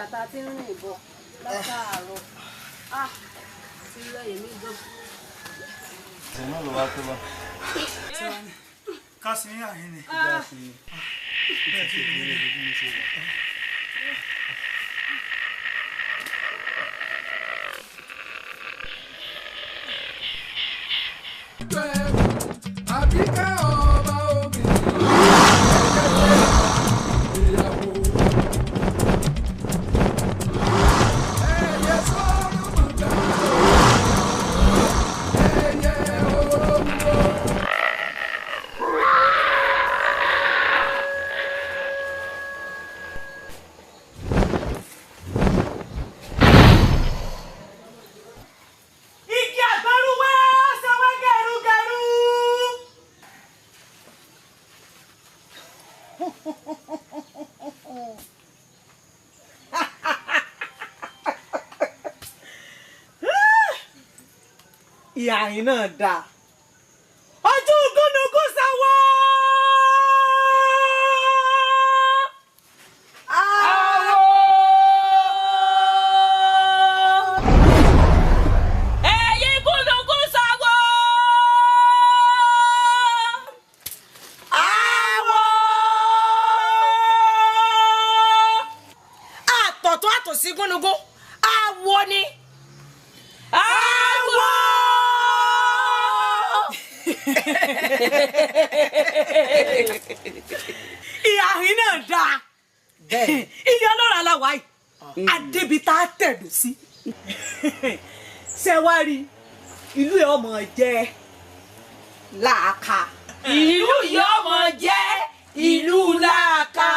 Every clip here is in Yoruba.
ìgbà tá a ti ń rìn bọ̀ látàárọ̀. Ti lọ èmi gan. Ṣèlú ló wá tó bá. Ká sí àyín ni. Bẹ́ẹ̀ sì ni ilé ìlú mi ṣe wà. Àbíkẹ́ ọba obìnrin ìyàwó. Ẹyẹ sọ́run mọ̀gá ẹyẹ olóńgbò. Igi àgbárùwé ṣàwé gẹrugẹru. Ìyá yín náà dáa. Ojú gúnugún sáwọ́. Ẹ̀yin gúnugún sáwọ́. Àtọ̀tọ̀ àtòsí gúnugún. Àwo ni. Àwo. Ìyá yín náà dáa. Ilé ọlọ́run aláwa yìí. Adébi tá a tẹ̀dó sí. Ṣé wá rí ìlú ẹ̀ ọmọ jẹ́ láàka. Ìlú yóò mọ jẹ́ ìlú láàka.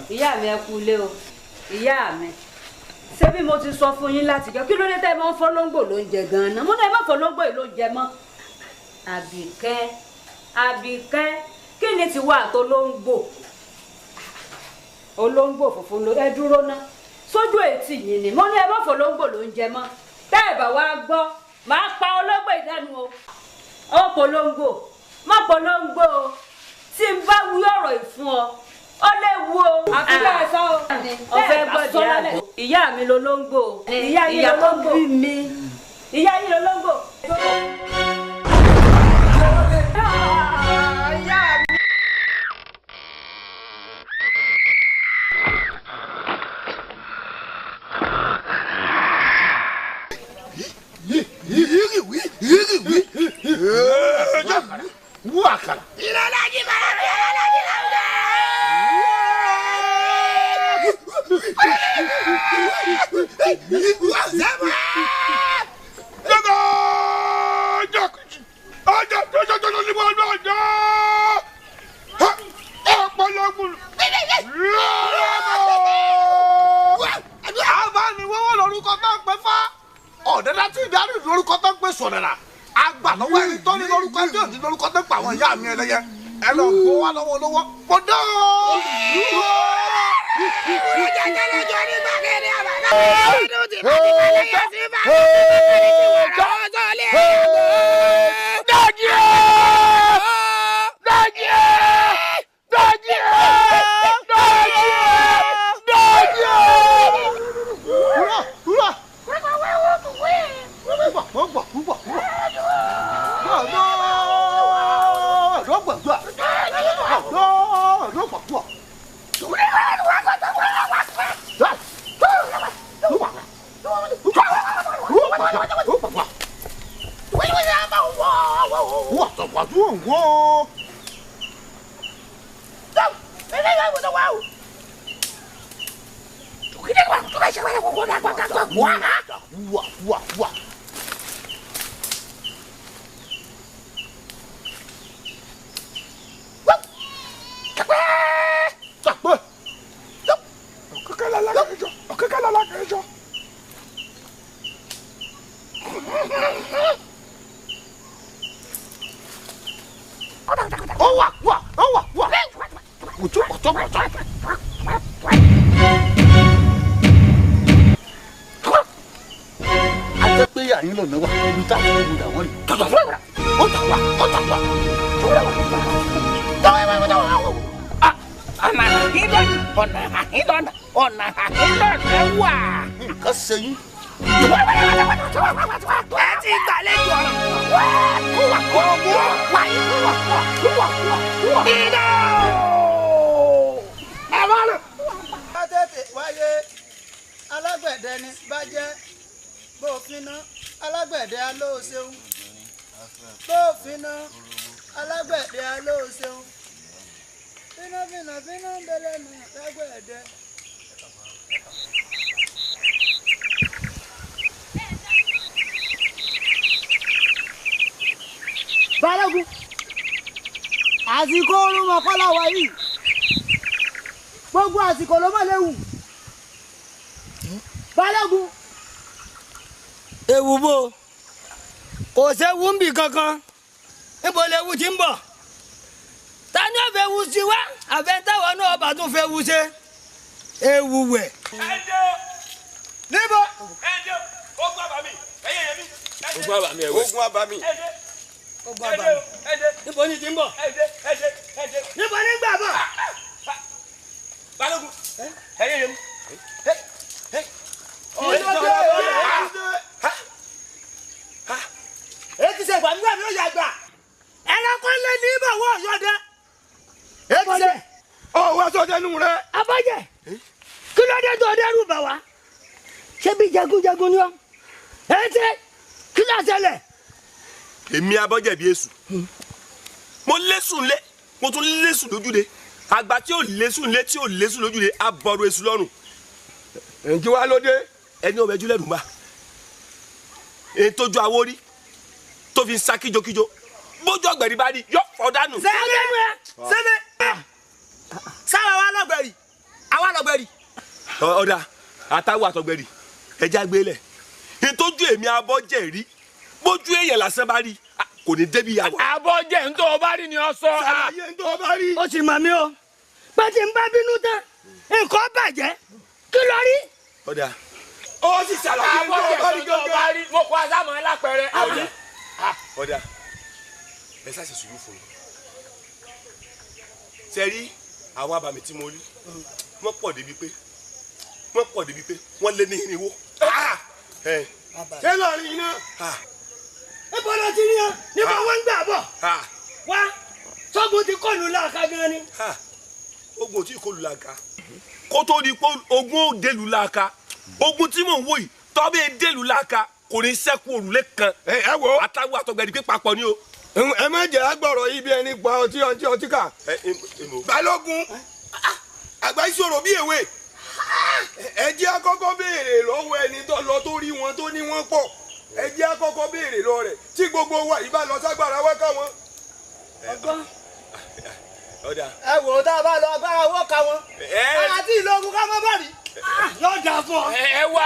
Ìyá mi ẹ kú ilé o. Ìyá mi. Ṣé bí mo ti sọ fún yín láti jọ kí ló dé tẹ́ mọ́ fọ́lọ́ngbò ló ń jẹ gan-an? Mo ní ẹ má fọ́lọ́ngbò yìí ló ń jẹ mọ́. Àbíkẹ́ kí ni ti wà tó lóńgbò? Olóńgbò funfun ló ẹ dúró ná. Sójú ètì yìí ni mo ní ẹ má fọ́lọ́ngbò ló ń jẹ mọ́. Tẹ́ ẹ bá wá gbọ́ máa pa olóńgbò ìdánu o. Ó polongo má polongo o. Tí n bá wí ọ̀rọ̀ ìfún ọ ó léwu o. Àfikún ẹ sọ o. Ọ̀fẹ́ gbọ́dọ̀ yá. Ìyá mi lolóńgbò. Ìyá yín lolóńgbò. Ìyá yín lolóńgbò. Wakala. Ọ̀dẹ́dá tí ìdarí lórúkọ tó ń pè sọ̀dẹ̀dà àgbà lọ́wọ́ ẹni tó ní lórúkọ tí ò ní lórúkọ tó ń pa àwọn ìyá mi ẹlẹ́yẹ ẹ lọ kó wá lọ́wọ́ lọ́wọ́ mo dán o. ìwúrò jẹjẹ lọ́jọ́ ní gbàgede àbàdà ọdún tí bá ti balẹ̀ yẹn sí bá ti balẹ̀ sí wàrà ọjọ́ lé ẹ̀yọ́. dájú dájú dájú dájú dájú. wúrà wúrà. ajẹ́ pé àyín lọ́nà wà ibi tá a ti mú dà wọ́n rí. ó tà wá. ọ̀nà àhídọ́nà wà. nǹkan ṣe yín. ẹ ti gbàlejò ọ̀rọ̀. iná. ẹ wá lọ. bá tètè wáyé alágbẹ̀dẹ ni bá jẹ́ bófin ná alágbẹ̀dẹ alóòṣeun bófin ná alágbẹ̀dẹ alóòṣeun fínàfínà fínà ń bẹ̀lẹ̀ nù lágbẹ̀dẹ. balógun àsìkò oorun mọ̀kọ́lá wa yìí gbogbo àsìkò ló mọ̀ léwu balógun. ewu bò kò séwu ń bì kankan níbo lewu ti ń bọ̀ ta ni ó fẹ́ wu sí wa àfẹ́ táwọn náà bá tún fẹ́ wu ṣe ewu wẹ̀. níbo. ogun abami ẹyẹ yẹmi. ogun abami ẹwẹ. ogun abami. ogun abami níbo ni ti ń bọ̀ níbo ni gbà bọ̀. balógun ẹyẹ yẹmi. èkì ṣe gbàgbà mi ò yà gbà. ẹranko lé ní ìbọ̀wọ́ ọ̀yọ́dẹ. èkì ṣe. ọwọ́ sọdẹ́nu rẹ. abọ́jẹ́ kí ló dé tó dẹ́rù bà wá ṣé bí jagunjagun ni ọ́ ẹ ṣe kí ló ṣẹlẹ̀. èmi abọ́jẹ̀ bíi èṣù mo lẹ́sùn lé mo tún lẹ́sùn lójúde àgbà tí ò lẹ́sùn lé tí ò lẹ́sùn lójúde á bọ̀rọ̀ èṣù lọ́rùn. ǹjẹ́ wàá lóde ẹni ọ̀bẹ jùlẹ̀ dùnmá èyí tó ju àwórí tó fi ń sa kíjokíjo bójú ọ̀gbẹ̀rì bá rí yọ ọ̀dánù. sẹ́mi sáwọn wa lọ́gbẹ̀rì àwa lọ́gbẹ̀rì. ọ̀dà àtàwọn àtọ̀gbẹ̀rì ẹja gbélẹ̀ ìtọ́jú èmi abọ́jẹ̀ rí bójú èèyàn lásán bá rí kò ní débi àwọ̀. abọ́jẹ̀ ń tó o bá rí ni ọ sọ. sàlàyé ń tó o bá rí. ó sì mọ̀ mí o pé tí n bá bínú tán nǹkan bàjẹ́ kí ló rí. ọ̀dà ó sì sàlàyé ń tó o bá rí abọ́jẹ̀ tó o bá rí mo kọ́ asámọ̀ ẹ lápẹ̀rẹ̀. ọ̀dà ẹ sáṣẹ sùúrù fún mi. ṣe rí àwọn abàmì tí mo rí wọ́n pọ̀ débi pé wọ́n lé ní irinwó. ṣé lọ́ọ̀rì iná. níbo ló ti rí ọ níbo wọ́n ń gbà bọ̀ wá sọ́gun ti kọlù láàká gan ni. ogun tí kò lù láàká kó tó di pé ogun ò délù láàká ogun tí mò ń wò yìí tọ́bẹ̀ délù láàká kò ní sẹ́kù òrùlé kan. ẹ wo àtàwọn àtọ̀gbẹ̀rì pé papọ̀ ni o. ẹ má jẹ́ agbọ̀rọ̀ yìí bí ẹni gba ọtí ká. balógun àgbà ìṣòro bí èwe ẹ jẹ́ àkọ́kọ́ béèrè lọ́wọ́ ẹni tó lọ tó rí wọn tó ní wọn pọ̀ ẹ jẹ́ àkọ́kọ́ béèrè lọ rẹ̀ tí gbogbo wa yìí bá lọ ságbára wá káwọn. ọ̀dà ẹ wò ó tá a bá lọ agbára owó ka wọn. àti ìlú ogun ká mọ́ bá rí. yóò dà fún ọ. ẹ wá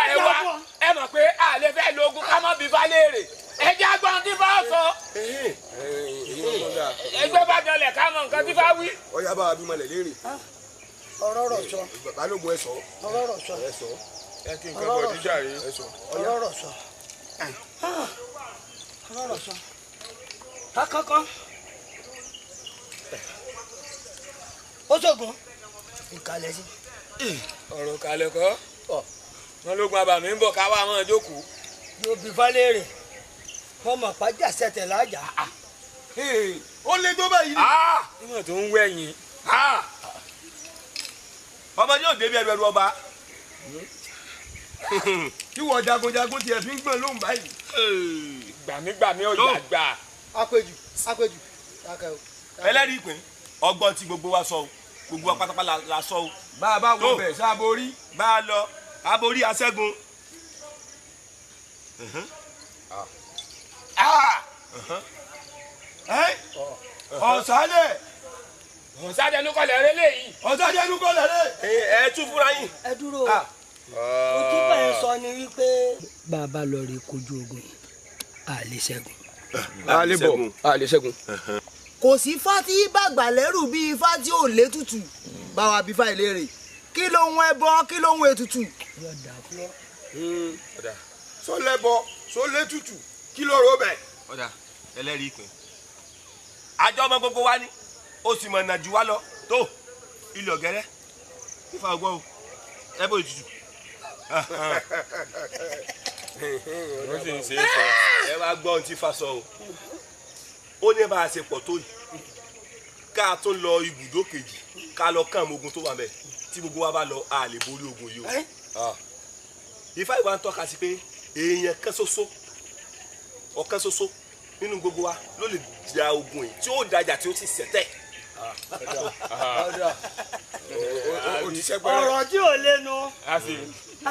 ẹ mọ̀ pé àlẹ́ fẹ́ lo ogun ká mọ́ bí falẹ́rè ẹ jẹ́ agbọ́n tí bá sọ. ẹgbẹ́ bá jọlẹ̀ ká mọ nǹkan tí bá wí. ọyá bá a bímọ lẹ léèrè. ọ̀rọ̀ rọ̀ sọ. balógun ẹ sọ. ọ̀rọ̀ rọ̀ sọ. ẹ sọ. ẹ kí nǹkan bọ̀ díjà rí. ẹ sọ. ọ̀rọ̀ rọ̀ sọ. ọ̀rọ̀ rọ̀ sọ. akọ́kọ́ ó ṣògùn ìkàlẹ̀ sí. ọ̀rọ̀ kalẹ̀ kọ́ wọn lógun abàmì ń bọ̀ káwá àwọn ìjókòó. yóò bí falẹ́rè ọmọ pàjá sẹ̀tẹ̀ lájà. ó lé tó báyìí. níwọ̀n tó ń wẹ̀yìn. ọmọ yóò débi ẹrù ọba. kí wọ́n jagunjagun tiẹ̀ fi ń gbọ̀n lóhùn báyìí. gbàmígbàmí ọjà gbà. apẹjù ẹlẹ́rìí ìpín ọgbọ́n tí gbogbo wa sọ o gbogbo wa pátápátá la sọ o. bá a bá wọ bẹ̀ sáborí. bá a lọ aborí aṣẹ́gun. ọ̀sálẹ̀. ọ̀sádẹ́nu kọlẹ̀ rẹ léyìí. ọ̀sádẹ́nu kọlẹ̀ rẹ. ẹ tú fúnra yín. ẹ dúró o tún bẹ́ẹ̀ sọ ni wípé bàbá lọ rí kojú ogun àlè ṣẹ́gun. àlè ṣẹ́gun. kò sí ifá tí bàgbà lẹ́rù bí ifá tí ò létùtù bá wa bí fáì léèrè kí ló ń ẹbọ kí ló ń ètùtù. sọ lẹ́bọ sọ létùtù kí ló rò bẹ́ẹ̀. ọ̀dà ẹlẹ́rìí ìpín àjọ ọmọ gbogbo wa ni ó sì mọ̀ nàjú wa lọ tó ilé ọ̀gẹ́rẹ́ fífa ọgbọ́n o ẹ bó ìtùtù. wọ́n sì ń ṣe é sọ ẹ wá gbọ́ ohun tí fa sọ o ó ní bá a ṣe pọ̀ tó yìí ká tó lọ ibùdó kejì ká lọ kàn mọ́ ogun tó wà mẹ́ tí gbogbo wa bá lọ a lè borí ogun yìí o. Ifá ìwà ń tọ́ka sí pé èèyàn kan ṣoṣo ọ̀kan ṣoṣo nínú gbogbo wa ló lè ja ogun yìí tí ó dájà tí ó sì ṣẹ̀tẹ̀. ọ̀rọ̀ tí ò lẹ́nu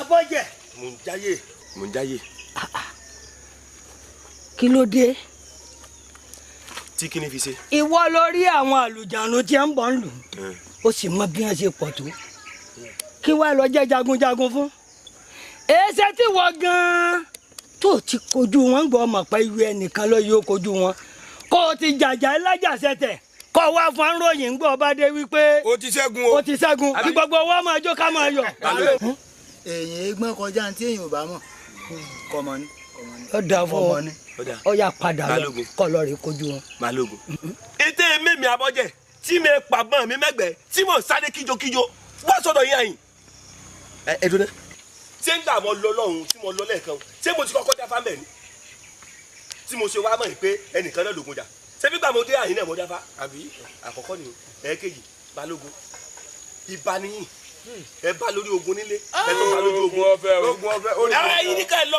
abọ́jẹ̀. mò ń jáyè. kí ló dé. tí kí ni fi ṣe. ìwọ lórí àwọn àlùjánu tí ń bọ̀ ń lù ó sì mọ bí wọ́n ṣe pọ̀ tó kí wàá lọ jẹ́ jagunjagun fún èsè tí wọ́n gan-an tó ti kojú wọn gbọ́ ọmọ pé irú ẹnìkan ló yóò kojú wọn kó o ti jàjà ẹlẹ́jàsẹ̀tẹ̀ kó o wá fún aróyìn gbọ́ ọba dé wípé o ti ṣẹ́gun o. o ti ṣẹ́gun kí gbogbo wa máa jó ká máa yọ̀. èyàn egbọn kọjá tí èyàn ò bá mọ̀ kọmọ ni. ó dà fún ọ ó yà padà lọ kó lọ rí kojú wọn. Balógun. ètè mẹ́mi abọ́jẹ̀ tí mi pàgbọ́n mi mẹ́gbẹ̀ẹ́ tí mo sáré kíjokíjo wọ́n sọ̀dọ̀ yín àyìn. ẹ dúró ṣé ń gbà mọ́ lọ lọ́hùn tí mo lọ lẹ́ẹ̀kan ṣé mo ti kọ́kọ́ dáfá mẹ́ ni tí mo ṣe wá mọ̀ pé ẹnìkan náà lògùn jà ṣé bí gbà mo dé àyìn náà mo dáfá àbí àkọ́kọ́ ni ẹ̀ẹ́kejì Balógun ibà nìyí ẹ bá lórí ogun nílé ẹ tó bá lórí ogun ọ̀fẹ́ ara yín ní ká ẹ lọ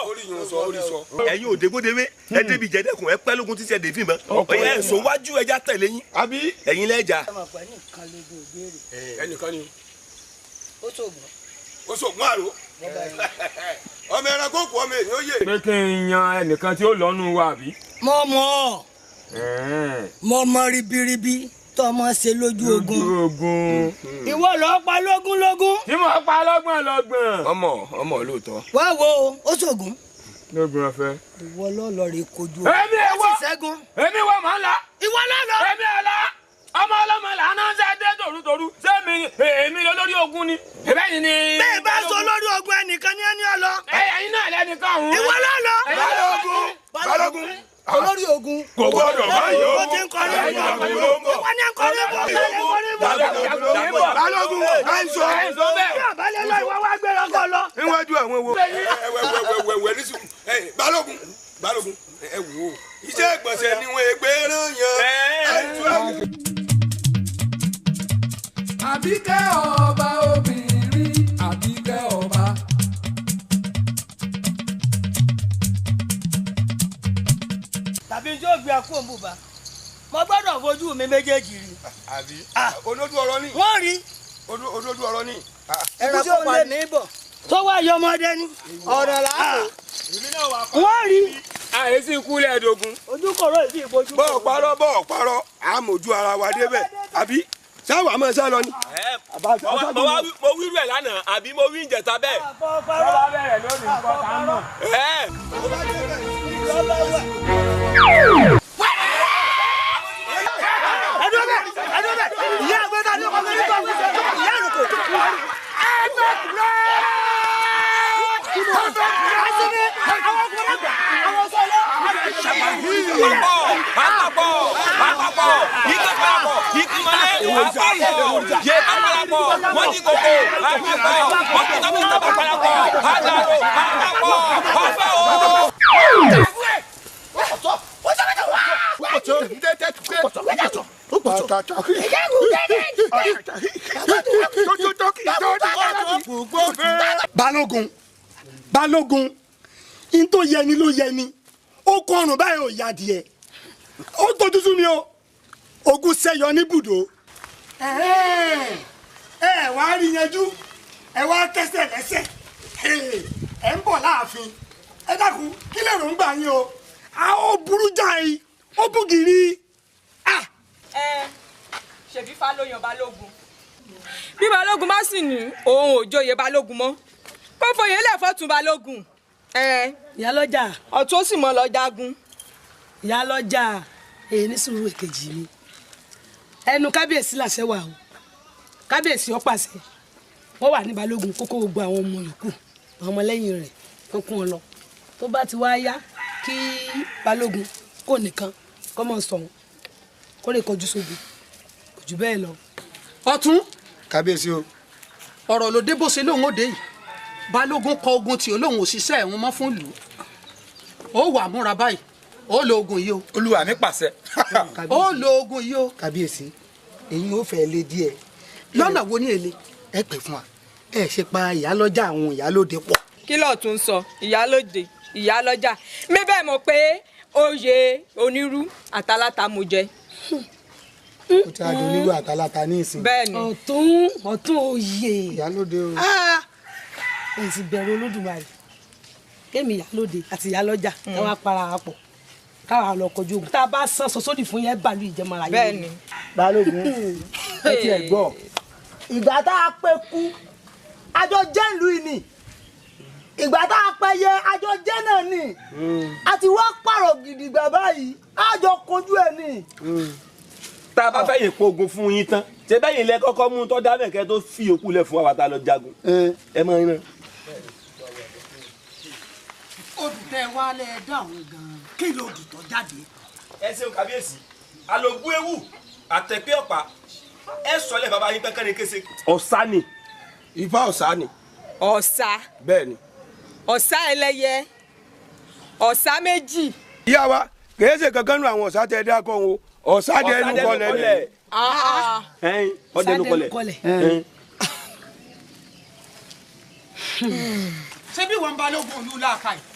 ẹ̀yin ò dégbòdewé ẹ débi jẹdẹkùn ẹ pẹ́ lógun títí ẹ dé fìmọ ọyẹ ẹsùn wájú ẹja tẹ̀lé yín àbí ẹ̀yin lẹjà. ẹnìkan ni ó ṣògùn. ó ṣògùn àrò ọmọ ẹranko kù ọmọ èèyàn yé. pé kí n yan ẹnìkan tí ó lọ́nu wa àbí. mo mọ ribiribi tó máa ṣe lójú ogun. ìwọ lọ pa lógún. tí mo pa lọ́gbọ̀n. ọmọ lóòótọ́. wá wo ó ṣògùn. lógun ọ̀fẹ́. ìwọ lọ rí kojú. èmi ẹwọ ṣẹ́gun. èmi wọ màá la. ìwọ lọ. èmi ẹ̀ la. ọmọ ọlọ́mọ là ń ṣe dé tòrútòrú ṣé èmi lórí ogun ni. ìbẹ́yìn ni. bẹ́ẹ̀ bá sọ lórí ogun ẹnìkan ní ẹni ọlọ. ẹ̀yin náà lẹ́nìkan ọ̀hún. ìwọ lọ. Balógun. olórí ogun. kò gbọ́dọ̀ báyìí o. ó ti ń kọrin bọ̀. ìwọ ni ń kọrin bọ̀. Balógun àìsàn. àbálẹ̀ lọ ìwọ wá gbé ọkọ lọ. níwájú àwọn wo. wẹ̀wẹ̀ ní sùn. Balógun ẹ wò ó. iṣẹ́ ìgbọ̀nsẹ̀ ni wọ́n gbé rán yan. Àbíkẹ́ ọba obìnrin Àbíkẹ́ ọba. tàbí tí ó gbé akó òǹbùbá mo gbọ́dọ̀ fojú mi méjèèjì rí. àbí olódú ọ̀rọ̀ ni. wọ́n rí. olódú ọ̀rọ̀ ni. ẹranko lè ní bọ̀. tó wá yọ ọmọdé ni. ọ̀rọ̀ làákò. wọ́n rí. àyèsí kúlẹ̀ ẹ̀dógún. ojú kòró ìdí ìbojú. bọ́ọ̀ parọ́ àmójú ara wa débẹ̀ àbí sáwà máa sá lọ ni. mo wíru ẹ̀ lánàá àbí mo wí ìjẹta bẹ́ẹ̀. bọ́lá bẹ̀rẹ̀ lónìí nǹkan tá a mọ̀. ìyá àgbẹ̀dá ni ọmọ mi kọ́ ìyá àrùkò. Balógun n tó yẹni ló yẹni ó kọrùn báyìí ò yá díẹ̀ ó tó tútù mi o ogun ṣẹyọ níbùdó ẹ wá rí yanjú ẹ wá kẹsẹ̀ lẹ́sẹ̀ ẹ ń bọ̀ láàfin ẹ dákun kí lè rò ń gbà yín o a ó burú jáì ó bùgìrì. ṣèbí Ifá ló yan Balógun bí Balógun bá sì ní òun ò joyè Balógun mọ́ kó foyè lẹ̀ fọ́tún Balógun. ìyálọ́jà. ọ̀tún ó sì mọ́ lọ jagun. ìyálọ́jà èyí ní sùúrù èkejì mi ẹnu kábíyèsí làṣẹ wà o kábíyèsí ó pàṣẹ wọ́n wà ní balógun kókó gbogbo àwọn ọmọ yòókù àwọn ọmọlẹ́yìn rẹ̀ tó kún ọ lọ tó bá ti wá yá kí balógun kò nìkan kọ́ mọ̀ sọ̀hún kó lè kọjú sógun kò jù bẹ́ẹ̀ lọ. ọ̀tún kábíyèsí o. ọ̀rọ̀ ló dé bó ṣe lóun ó dé yìí balógun kọ ogun tí olóhùn òṣìṣẹ́ ẹ̀wọ̀n mọ́ fún ìlú ó wà múra báyìí ó lo ogun yìí o. olúwa mi pàṣẹ. ó lo ogun yìí o. kábíyèsí èyí ò fẹ́ lé díẹ̀. lọ́nà wo ni èlé. ẹ pè fún wa ẹ ṣe pa ìyálọ́jà àwọn ìyálóde pọ̀. kí ló tún sọ ìyálóde ìyálọ́jà mi bẹ́ẹ̀ mọ̀ pé oyè onírú àtàlátà mo jẹ. ó ti àjò onírú àtàlátà ní ìsìn. bẹ́ẹ̀ni ọ̀tún oyè ìyálóde o. ẹ sì bẹ̀rù olódùmarè kémi ìyálóde àti ìyálọ́jà káwá para àpọ̀ káwá lọ kọjú ogun tá a bá sán sọ sódì fún yẹn bàlú ìjẹmọ́ra yẹn. bẹ́ẹ̀ni. balógun ẹ ti ẹ̀ gbọ́ ìgbà tá a pé kú àjọ jẹ́ ìlú ìní ìgbà tá a pẹ́ yẹ àjọ jẹ́ náà ni àti wá pààrọ̀ gidigba báyìí àjọ kojú ẹ̀ ni. tá a bá fẹ́ yìn po ogun fún yín tán ṣé bẹ́ẹ̀ yìí lẹ kọ́kọ́ mú tọ́ dábẹ́ kẹ́ tó fi òkú lẹ̀ fún wa tá a lọ jagun ẹ mọ iná. olùtẹ wa lẹ dáhùn gan kí ló dùtọ̀ jáde. ẹ ṣeun kábíyèsí alògùn ewu àtẹ̀pẹ́ ọ̀pá ẹ sọlẹ̀ bàbá yín pẹ́kẹ́ ni kése. ọ̀sá ni ifá ọ̀sá ni. ọ̀sá. bẹ́ẹ̀ ni. ọ̀sá ẹlẹ́yẹ ọ̀sá méjì. ìyá wa kìí ṣe kankan nu àwọn ọ̀sá tẹ dá kọ́ wọn ọ̀sá dẹnu kọlẹ̀ ni. ọ̀dẹnu kọlẹ̀. ṣé bí wọn bá lóògùn olú làákà yìí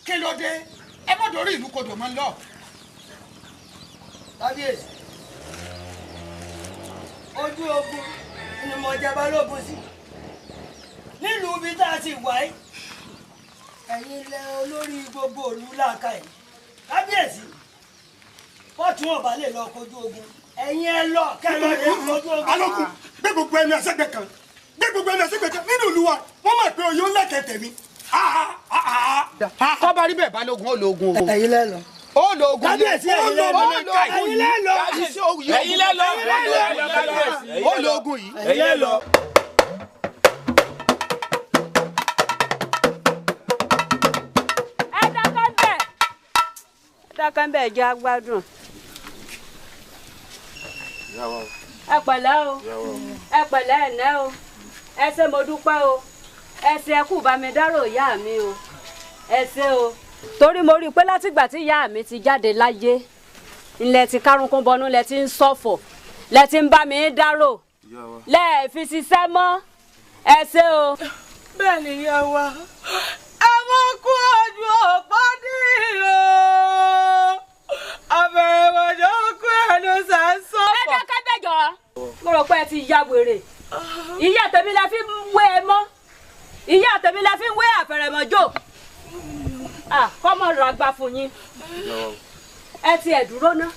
kí ló dé ẹ má dorí ìlú kodò mọ́ lọ. kábíyèsí ojú ogun ni mo jẹ balógun sí nílùú ibi tá a ti wà yìí ẹ̀yin lẹ olórí gbogbo òlu làákà yìí kábíyèsí wọ́n tún ọ̀bá lè lọ kojú ogun ẹ̀yin ẹ lọ kẹ́lọ́ lè kojú ogun. alókun gbé gbogbo ẹni ẹsẹ̀gbẹ̀ kan nínú ìlú wa wọ́n mọ̀ pé oyún lẹ́kẹ̀tẹ̀ mi. kọ́ bá rí bẹ́ẹ̀ balógun ó lo ogun o. ẹ̀yin lẹ lọ. ó lo ogun yìí kábíyèsí ẹ̀yin lẹ lọ. ẹ̀yin lẹ lọ. ó lo ogun yìí. ẹ̀yin lẹ lọ. dákàmbẹ̀ jẹ́ agbádùn. ẹ pẹ̀lẹ́ o ẹ pẹ̀lẹ́ ẹ̀nẹ́ o ẹ ṣé mo dúpẹ́ o ẹ ṣé ẹ kú bá mi dárò ìyá mi o ẹ ṣé o. torí mo rí i pé látìgbà tí ìyá mi ti jáde láyé ilẹ̀ ti kárùnkún bọnú lẹ ti ń ṣọ̀fọ̀ lẹ ti ń bá mi dárò lẹ fi ṣiṣẹ́ mọ́ ẹ ṣé o. bẹ́ẹ̀ ni ìyá wa ẹ mọ kú ojú ọ̀pá nílò àbẹ̀rẹ̀mọ̀jọ́ kú ẹnu sẹ́ńsọ̀. ẹ dákẹ́ bẹ́jọ́ mo rò pé ẹ ti ya wèrè ìyá tèmi la fi ń wé e mọ́ ìyá tèmi la fi ń wé àfẹ̀rẹ̀mọ̀jọ́ kọ́mọ rà gbà fún yín ẹ ti ẹ̀ dúró ná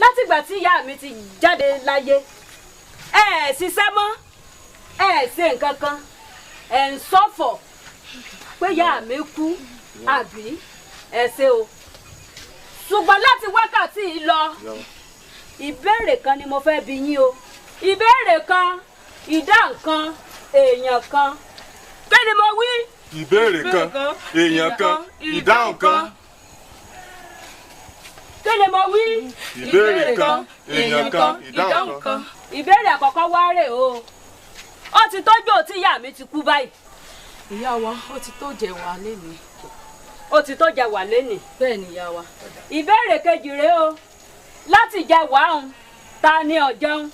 látìgbà tí ìyá mi ti jáde láyé ẹ ṣiṣẹ́ mọ́ ẹ ṣe nǹkan kan ẹ ń ṣọ̀fọ̀ pé ìyá mi kú àbí ẹ ṣe o ṣùgbọ́n láti wákàtí yìí lọ ìbéèrè kan ni mo fẹ́ bi yín o ìbéèrè kan ìdáhùn kan èèyàn kan kí ni mo wí. ìbéèrè kan èèyàn kan ìdáhùn kan. kí ni mo wí. ìbéèrè kan èèyàn kan ìdáhùn kan. ìbéèrè àkọ́kọ́ wá rè o ó ti tójú tí ìyá mi ti kú báyìí. ìyá wa ó ti tó jẹ wà lénìí. ó ti tó jẹ wà lénìí. bẹ́ẹ̀ ni ìyá wa. ìbéèrè kejì rèé o láti jẹ wàhùn ta ni ọ̀jẹun.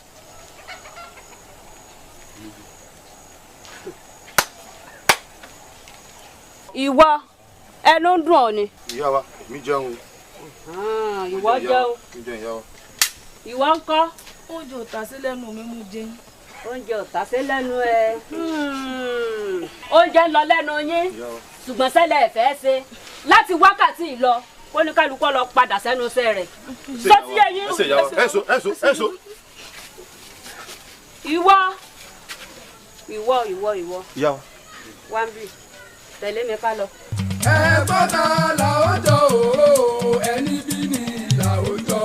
ìwọ ẹnu ń dùn ọ ni. ìyá wa èmi jẹun. ìwọ jẹun. ìwọ ń kọ́. oúnjẹ ò tà sí lẹ́nu mi mú jẹ. oúnjẹ ò tà sí lẹ́nu ẹ. oúnjẹ ń lọ lẹ́nu yín ṣùgbọ́n sẹ́lẹ̀ ẹ̀fẹ́ ṣe láti wákàtí ìlọ oníkálukú lọ padà sẹ́nu iṣẹ́ rẹ̀. sọ́tí ẹyin. ẹ̀sọ́. ìwọ. ìyá wa. wá ń bì tẹ̀lé mi ká lọ. ẹ̀gbọ́n ta là ó jọ o ẹni bí ni là ó jọ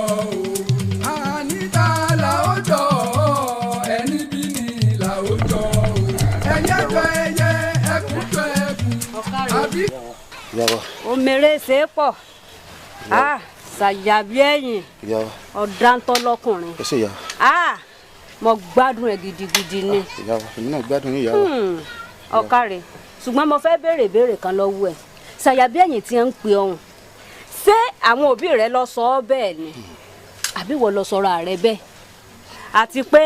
o àní ta là o mèrè ṣe é pọ̀ ṣàyàbí ẹ̀yìn ọ̀dáńtọ́ lọ́kùnrin mo gbádùn ẹ̀ gidigidi ni. èmi náà gbádùn yín ìyá wa. ọ̀kàrẹ̀ ṣùgbọ́n mo fẹ́ béèrè ìbéèrè kan lọ́wọ́ ẹ̀ ṣàyàbí ẹ̀yìn tí ń pè ọ̀hún ṣé àwọn òbí rẹ lọ sọ ọ́ bẹ́ẹ̀ ni àbí wọ́n lọ sọ̀rọ̀ rẹ bẹ́ẹ̀ àti pé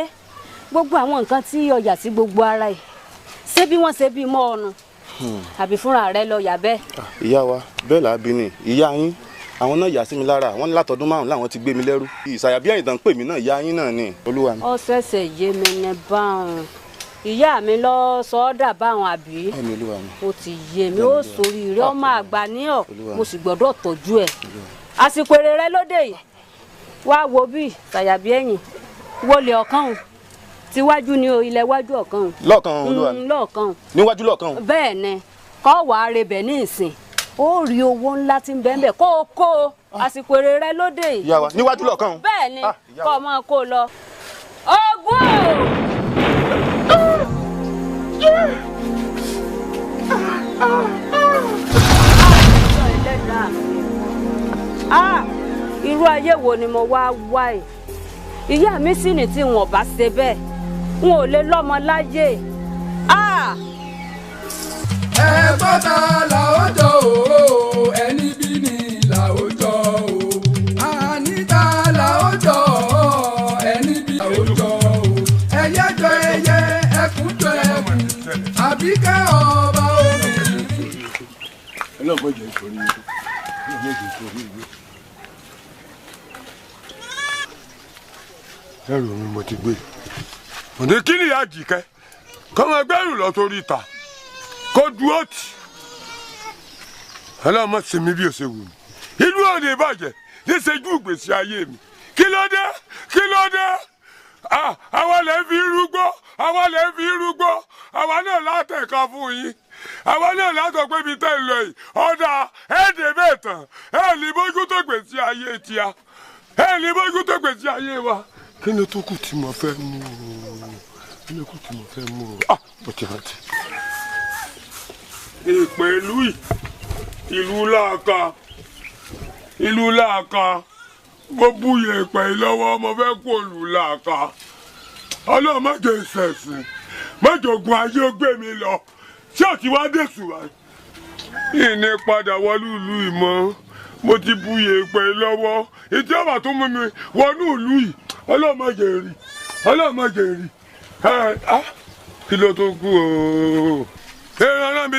gbogbo àwọn nǹkan tí ọjà sí gbogbo ara ẹ̀ ṣé bí wọ́n ṣe bí mọ́ ọ̀nà àbí fúnra rẹ lọ yà bẹ́ẹ̀. ìyá wa bẹ́ẹ̀ là á bí ni ìyá yín àwọn náà yà sí mi lára wọn ní látọdún márùn láwọn ti gbé mi lẹ́rú ìsàyàbí ẹ̀yìn tán pè mí náà ìyá yín náà ni olúwa mi. ó ṣẹ̀ṣẹ̀ yé mi ní báwọn ìyá mi lọ sọ ọ́ dà báwọn àbí ó ti yé mi ó sórí rẹ ọmọ àgbà níyàn mo sì gbọ́dọ̀ tọ́jú ẹ̀ àsìkò èrè rẹ lóde yìí wá wo bí ṣàyàbí ẹ̀yìn wọlé ọ̀kan tíwájú ni o ilẹ̀ wájú ọ̀kan. lọ́ọ̀kan olúwa mi lọ́ọ̀kan. níwájú lọ́ọ̀kan. bẹ́ẹ̀ ni kọ́ wàá rebẹ̀ ní ìsìn ó rí owó ńlá tí ń bẹ́ẹ̀ bẹ́ẹ̀ kó o kó o àsìkò èrè rẹ lóde yìí. ìyá wa níwájú lọ́ọ̀kan. bẹ́ẹ̀ ni kọ́ ọ máa kó o lọ. ogún irú ayé wo ni mo wá wá ẹ ìyá mi sì ní tí wọn bá ṣe bẹ́ẹ̀ n ò lè lọ́mọ láyé. ẹ̀gbọ́ta làójọ o ẹni bí ni làójọ o àníta làójọ ẹni bí làójọ o ẹyẹ jọ ẹyẹ ẹkùn jọ ẹkùn àbíkẹ́ ọba obìnrin. ọlọ́mọ jẹ́ ìsọ̀rí ìlú ọlọ́mọ jẹ́ ìsọ̀rí ìlú. ẹrù mi mo ti gbé òní kí ni ìyá Àjíkẹ́ kọ́mọ ẹgbẹ́rù lọ sórí ìta kó dúró tì ọlọ́mọ ṣe mí bí o ṣe wù mí inú òde ìbàjẹ́ níṣẹ́jú ìgbésí ayé mi kí ló dé kí ló dé àwa lè fi irúgbó àwa lè fi irúgbó àwa náà látẹ̀ka fún yín àwa náà látọ̀ pé ibi tẹ́ ń lọ yìí ọ̀dà ẹ̀ẹ́dẹ̀ bẹ́ẹ̀ tán ẹ̀ ní bójú tó gbèsè ayé tíá ẹ̀ ní bójú tó gbèsè ayé wa kí ni tó kù tí mo fẹ́ mú o kí ni kù tí mo fẹ́ mú o mo ti rántí. ìpèlú ìlú làákà mo búyè ìpè lọ́wọ́ mo fẹ́ kó ìlú làákà ọlọ́run má jẹ́ ìṣẹ̀sìn má jògùn ayé ó gbé mi lọ ṣé ò ti wá dé ṣùgbà ìní padà wọlé ìlú ìmọ̀ mo ti búyè ìpè lọ́wọ́ ìdí ọ̀bà tó mú mi wọnú ìlú yìí ọlọ́run má jẹ́ rí ọlọ́run má jẹ́ rí kí ló tó kú o èrò rán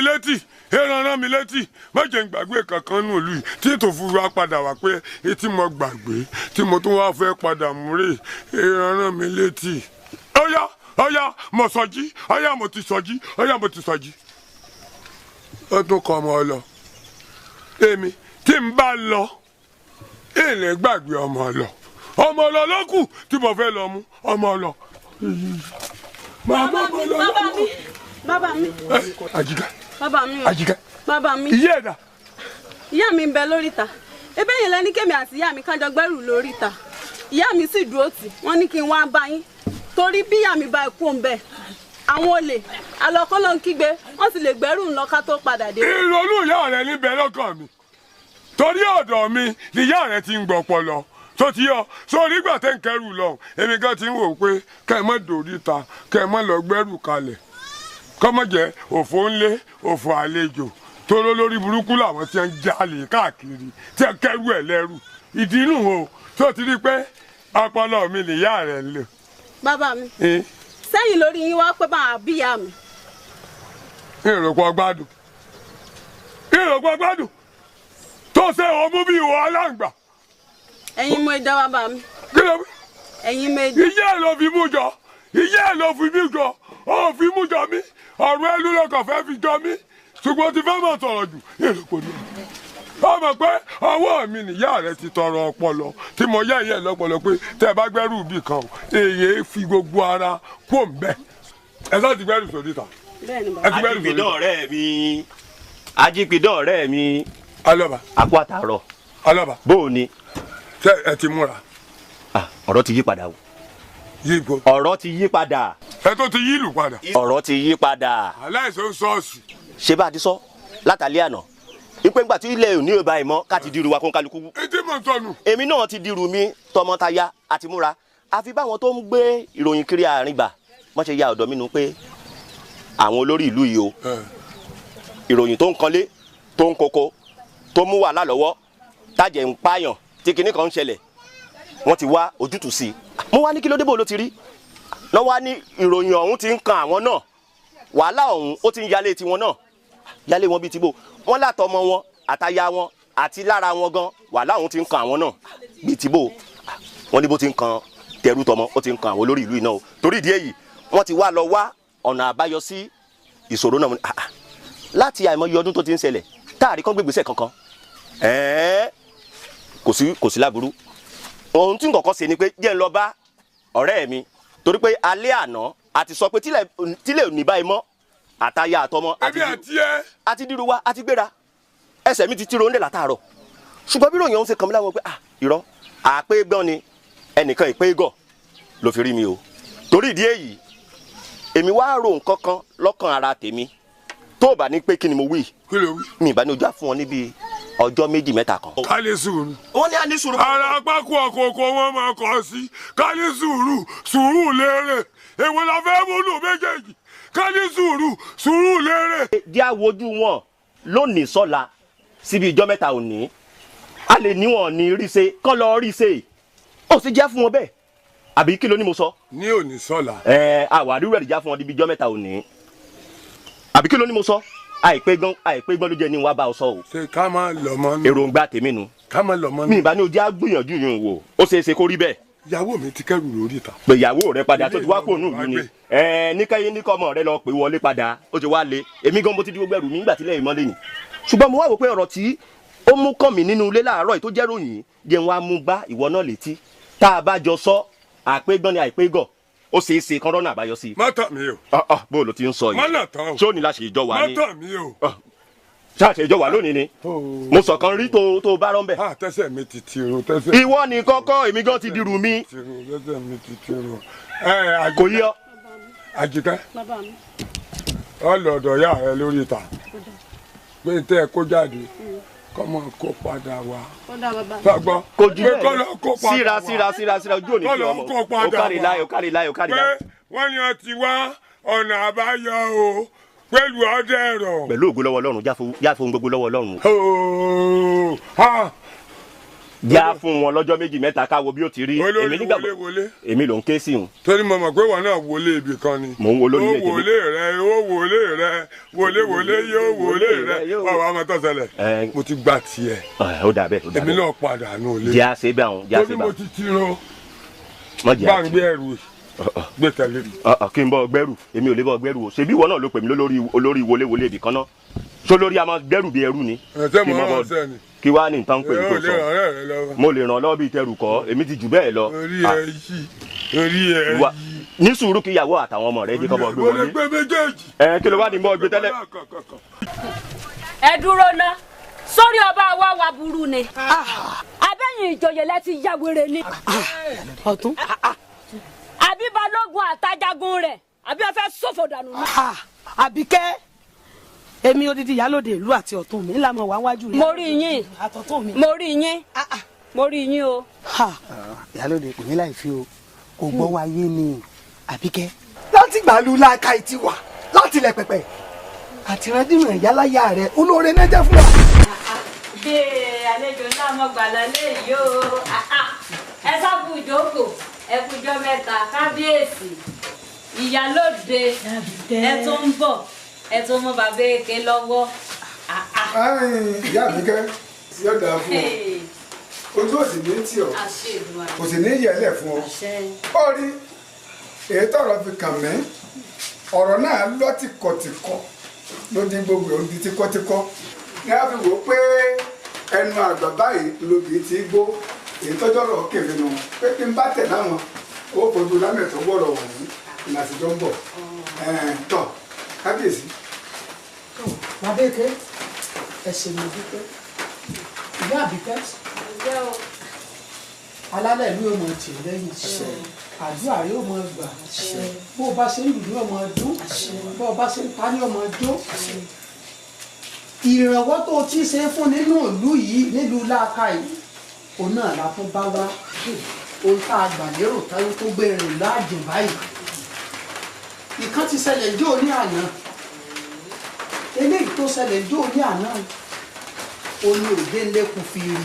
mi létí má jẹ́ n gbàgbé kankan nù lù yìí tí ètò fún wa padà wá pé etí mo gbàgbé tí mo tún wá fẹ́ padà múrè èrò rán mi létí. ọ̀yá mo sọjí ọ̀yá mo ti sọjí ó tún kọ́ ọmọ lọ èmi tí n bá lọ èlé gbàgbé ọmọ lọ lọ́kù tí mo fẹ́ lọ mú ọmọ lọ. bàbá mi. Àjíkẹ́. bàbá mi. Àjíkẹ́. bàbá mi. ìyá ẹ̀dá. ìyá mi ń bẹ lóríta ebe yẹn lẹni kémi àti ìyá mi kájọ gbẹ́rù lóríta ìyá mi sì dúró tì wọ́n ní kí n wá bá yín torí bí ìyá mi bá ikú ń bẹ àwọn olè alọkọlọ ń kígbe wọ́n sì lè gbẹ́rù ńlọ ká tó padà dé. ìrònú ìyá rẹ níbẹ̀ lọ́kàn mi torí ọ̀dọ̀ mi ìyá rẹ ti ń gbọ́pọlọ tó ti yọ sórí ìgbà tẹ́ ń kẹrù lọ èmi gan ti ń wò pé kẹ́ ẹ mọ́ dòríta kẹ́ ẹ mọ́ lọ gbẹ́rù kalẹ̀ kọ́mọ jẹ́ òfò ńlé òfò àlejò tóró lórí burúkú làwọn tí ń jalè káàkiri tí ń kẹrù ẹ̀ lẹ́rù ìdí inú o tó ti rí pé ọpọlọ mi nìyá rẹ̀ ń lò. bàbá mi sẹ́yìn lórí yín wá pé báà bíyà mi. ìròpọ̀ gbádùn tó ṣe ọmú bí ìwọ aláǹgbà. ẹ̀yin mo dá bàbá mi. kí ló wí. ẹ̀yin mo dá. ìyá ẹ̀ ló fi mú jọ ó fi mú jọ mí ọ̀rọ̀ ẹlú lọ́kàn fẹ́ fi jọ mí ṣùgbọ́n ti fẹ́ mọ̀ sọ̀rọ̀ jù èròpọ̀ ni ó mọ̀ pé ọwọ́ mi nìyá rẹ ti tọrọ ọpọlọ tí mo yẹ ìyẹn lọ́pọlọ pé tẹ́ ẹ bá gbẹ́rù bì kan èyí fi gbogbo ara kó ń bẹ́ ẹ sọ ti gbẹ́rù sórí ta. ajípidọ́ ọ̀rẹ́ mi alọba àpò àtàrọ alọba bó o ní. ṣé ẹ ti múra. ọ̀rọ̀ ti yí padà o. yípo. ọ̀rọ̀ ti yí padà. ẹ tó ti yí ìlú padà. ọ̀rọ̀ ti yí padà. aláìsàn ṣọ́ọ̀ṣì. ṣé bá a ti sọ látàlẹ́ àná ipe ńgbà tí ilẹ̀ òní ò bá ẹ̀ mọ́ ká ti dirú wa kó ń kálukú. ètè mọ̀ tọ́nu. èmi náà ti dirú mi tọmọtaya àti múra àfi báwọn tó ń gbé ìròyìn kiri àárín gbà wọ́n ṣe ya ọ̀dọ̀ mi nu pé àwọn olórí ìlú yìí o ìròyìn tó ń kanlé tó ń koko tó mú wàhálà lọ́wọ́ tájẹ̀ ń pààyàn tí kinní kan ń ṣẹlẹ̀ wọ́n ti wá ojútùú sí i mo wá ní kí ló dé bò ló ti rí lọ́wọ́ á ní ìròyìn ọ̀hún ti ń kan àwọn náà wàhálà ọ̀hún ó ti ń yálé tiwọn náà yálé wọn bíi tìbò wọ́n látọmọ wọn àtaya wọn àti lára wọn gan wàhálà ọ̀hún ti ń kan àwọn náà bíi tìbò wọ́n ní bó ti ń kan tẹrú tọmọ ó ti ń kan àwọn olórí ìlú yìí náà o torí ìdí èyí wọ́n ti wá lọ wá ọ̀nà àbáyọ sí ìṣòro náà láti àìmọye ọdún tó ti ń ṣẹlẹ̀ táàrí kan gbégbèsè kankan kò sí láburú ohun tí nǹkan ṣe ni pé jẹ́ ń lọ bá ọ̀rẹ́ mi torí pé alẹ́ àná àti sọ pé tílẹ̀ ò ní báyìí mọ́ àtaya àtọmọ àti dírú wa àti gbéra ẹsẹ̀ mi ti tiro ńlẹ̀ látàárọ̀ ṣùgbọ́n bí ròyìn ọ̀hún ṣe kàn mí láwọn pé irọ́ àpégbọ́n ni ẹnìkan ìpégọ̀ ló fi rí mi o torí ìdí èyí èmi wá rò nǹkan kan lọ́kàn ara tèmi tó bá ní pé kí ni mo wí mi ìbá ní ojú àfún wọn níbi ọjọ́ méjì mẹ́ta kan. ká ní sùúrù. wọ́n ní a ní sùúrù. ara pákó àkókò wọn máa kọ́ sí ká ní sùúrù lérè èwo la fẹ́ múlò méjèèjì ká ní sùúrù lérè. jẹ́ àwojú wọn lónìí sọ́la síbi ìjọ mẹ́ta òní a lè níwọ̀n ní rí ṣe kán lọ rí ṣe ó sì jẹ́ fún wọn bẹ́ẹ̀ àbí kí ló ní mo sọ. ní òní sọ́la. àwárí rẹ̀ já fún wọn níbi ìjọ mẹ́ta òní àbí kí ló ní mo sọ àìpé gbọ́n ló jẹ́ ní wàá bá ọ sọ o. ṣe ká máa lọ mọ́ ní. èròǹgbà tèmi nu. ká máa lọ mọ́ ní. mi ìbá ní ojú àgbìyànjú yìí wò ó ṣeé ṣe kó rí bẹ́ẹ̀. ìyàwó mi ti kẹ́rù lórí ìta. pé ìyàwó rẹ padà tó ti wá kóònù ìlú ni níkẹyìn ní kọmọ rẹ lọ pé wọlé padà ó ti wá lé èmi gan mo ti di gbogbo ẹrù mi nígbà tí lẹ́yìn mọ́lẹ̀ ni ṣùgbọ́n mo wá wò pé ọ̀rọ̀ tí ó mú kàn mí nínú ilé láàárọ̀ yìí tó jẹ́ ròyìn jẹ́ wá mú bá ìwọ náà létí tá a bá jọ sọ àpégbọ́n ni àìpégọ̀ ó ṣeé ṣe kán rọ́nà àbáyọ sí i. má tàn mí o. bó ló ti ń sọ yìí. má nà tán o. ṣó ní láṣẹ ìjọ wa ni. má tàn mí o. ṣáàṣẹ ìjọ wa lónìí ni. mo sọ kan rí tó bá rán bẹ. tẹsẹ̀ mi ti tiro tẹsẹ̀. ìwọ ni kọ́kọ́ èmi gan ti dirù mi. tẹsẹ̀ mi ti tiro. kò yí ọ. Àjíkẹ́ ọlọ́dọ̀ yà rẹ lórí ìta pé tẹ́ ẹ kó jáde kọ́mọ kó padà wá. Fagbọ́. Kò jù bẹ́ẹ̀ síra ojú òní fi ọmọ. Ó kárí láyò. Pé wọ́n ní ọtí wá ọ̀nà àbáyọ o pẹ̀lú ọdẹ ẹ̀rọ. Pẹ̀lú ògo lọ́wọ́ Ọlọ́run já fún gbogbo lọ́wọ́ Ọlọ́run. Já fún wọn lọ́jọ́ méjì mẹ́ta káwo bí ó ti rí. Olórí wọlé. Èmi ló ń ké sí un. Torí mo mọ̀ pé wọn náà wọlé ibì kan ni. Mò ń wo lórí ilé tèmi. Ó wọlé rẹ yóò wọlé rẹ ọ̀rọ̀ àmọ́ tó ṣẹlẹ̀. Mo ti gba tiẹ̀. Ó dà bẹ́ẹ̀. Èmi náà padà nù ilé. Jẹ́ àṣẹ bẹ́ẹ̀ àwọn. Torí mo ti tiro. Bá ń gbé ẹrù gbé tẹ̀lé mi. Kí n bọ́ gbẹ́rù èmi ò lè bọ́ gbẹ́rù o ṣebí ìwọ náà ló pè mí olórí wọlé ibì kan náà ṣó lórí àmọ́ gbẹ́rù bí ẹrú ni. Kí wàá ní nǹkan pè é tó sọ mo lè ràn lọ́wọ́ bíi tẹrù kọ́ èmi ti jù bẹ́ẹ̀ lọ. orí ẹ yí. ní sùúrù kí ìyàwó àtàwọn ọmọ rẹ jẹ́ kọ́ bọ́ gbé wọlé. Kí ló wá ní bọ́ gbé tẹ́lẹ̀. ẹ dúró ná sórí ọba wa burú ni abẹ́yìn ìjòyè lẹ ti ya wèrè ni. ọ̀tún. àbí balógun àtajagun rẹ̀ àbí ẹ fẹ́ ṣòfò dànù náà. Àbíkẹ́ èmi odidi ìyálòde ìlú àti ọ̀tún mi ńlá mọ̀ wá wájú rẹ̀. mo rí yín mo rí yín o. ìyálòde kò ní láì fi o kò gbọ́ wáyé ni Àbíkẹ́. láti gbàlú láàka ìtì wà láti ilẹ̀ pẹ̀pẹ̀ àtìrẹ́dìrún ìyáláyà rẹ̀ olóore náà jẹ́ fún wa. bí àlejò náà mọ̀ gbàlá lé yìí o ẹ sábù ìjókòó ẹ kújọ mẹ́ta kábíyèsí ìyálòde ẹ tó ń bọ̀ ẹ tó mú bàbá èké lọ́wọ́. ìyá Àbíkẹ́ yóò dáa fún ọ ojú òsì ní tì ọ kò sì ní yẹlẹ fún ọ ó rí èyí tọrọ fi kàn mí ọ̀rọ̀ náà lọ tìkọ̀tìkọ̀ ló di gbogbo ohun di tíkọ́tíkọ́ ní a fi wò ó pé ẹnu àgbà báyìí lóbi ti gbó èyí tọ́jọ́ rọ̀ kèmí nù pé kí n bá tẹ̀ láwọn ó fojú lámẹ̀tọ́ wọ̀rọ̀ wọ̀nyí ìlàsìjọ́ ń bọ̀ tọ̀ kábíyèsí. bàbá èké ẹsẹ̀ mi dúpẹ́ ìyá Àbíkẹ́ alálẹ̀ mi ò mọ̀ tì lẹ́yìn àdúrà rẹ ò mọ̀ gbà bó o bá ṣe ń lù ní ọmọ ọdún bó o bá ṣe ń pa ní ọmọ ọdún ìrànwọ́ tó ti ṣe fún nínú ìlú yìí nílùú láàká yìí òun náà la tún bá wá ohun tá a gbà lérò táwọn tó gbé rìn láàjò báyìí ìkan ti ṣẹlẹ̀ jó ní àná eléyìí tó ṣẹlẹ̀ jó ní àná oní òde ńlẹ́kùn fi rí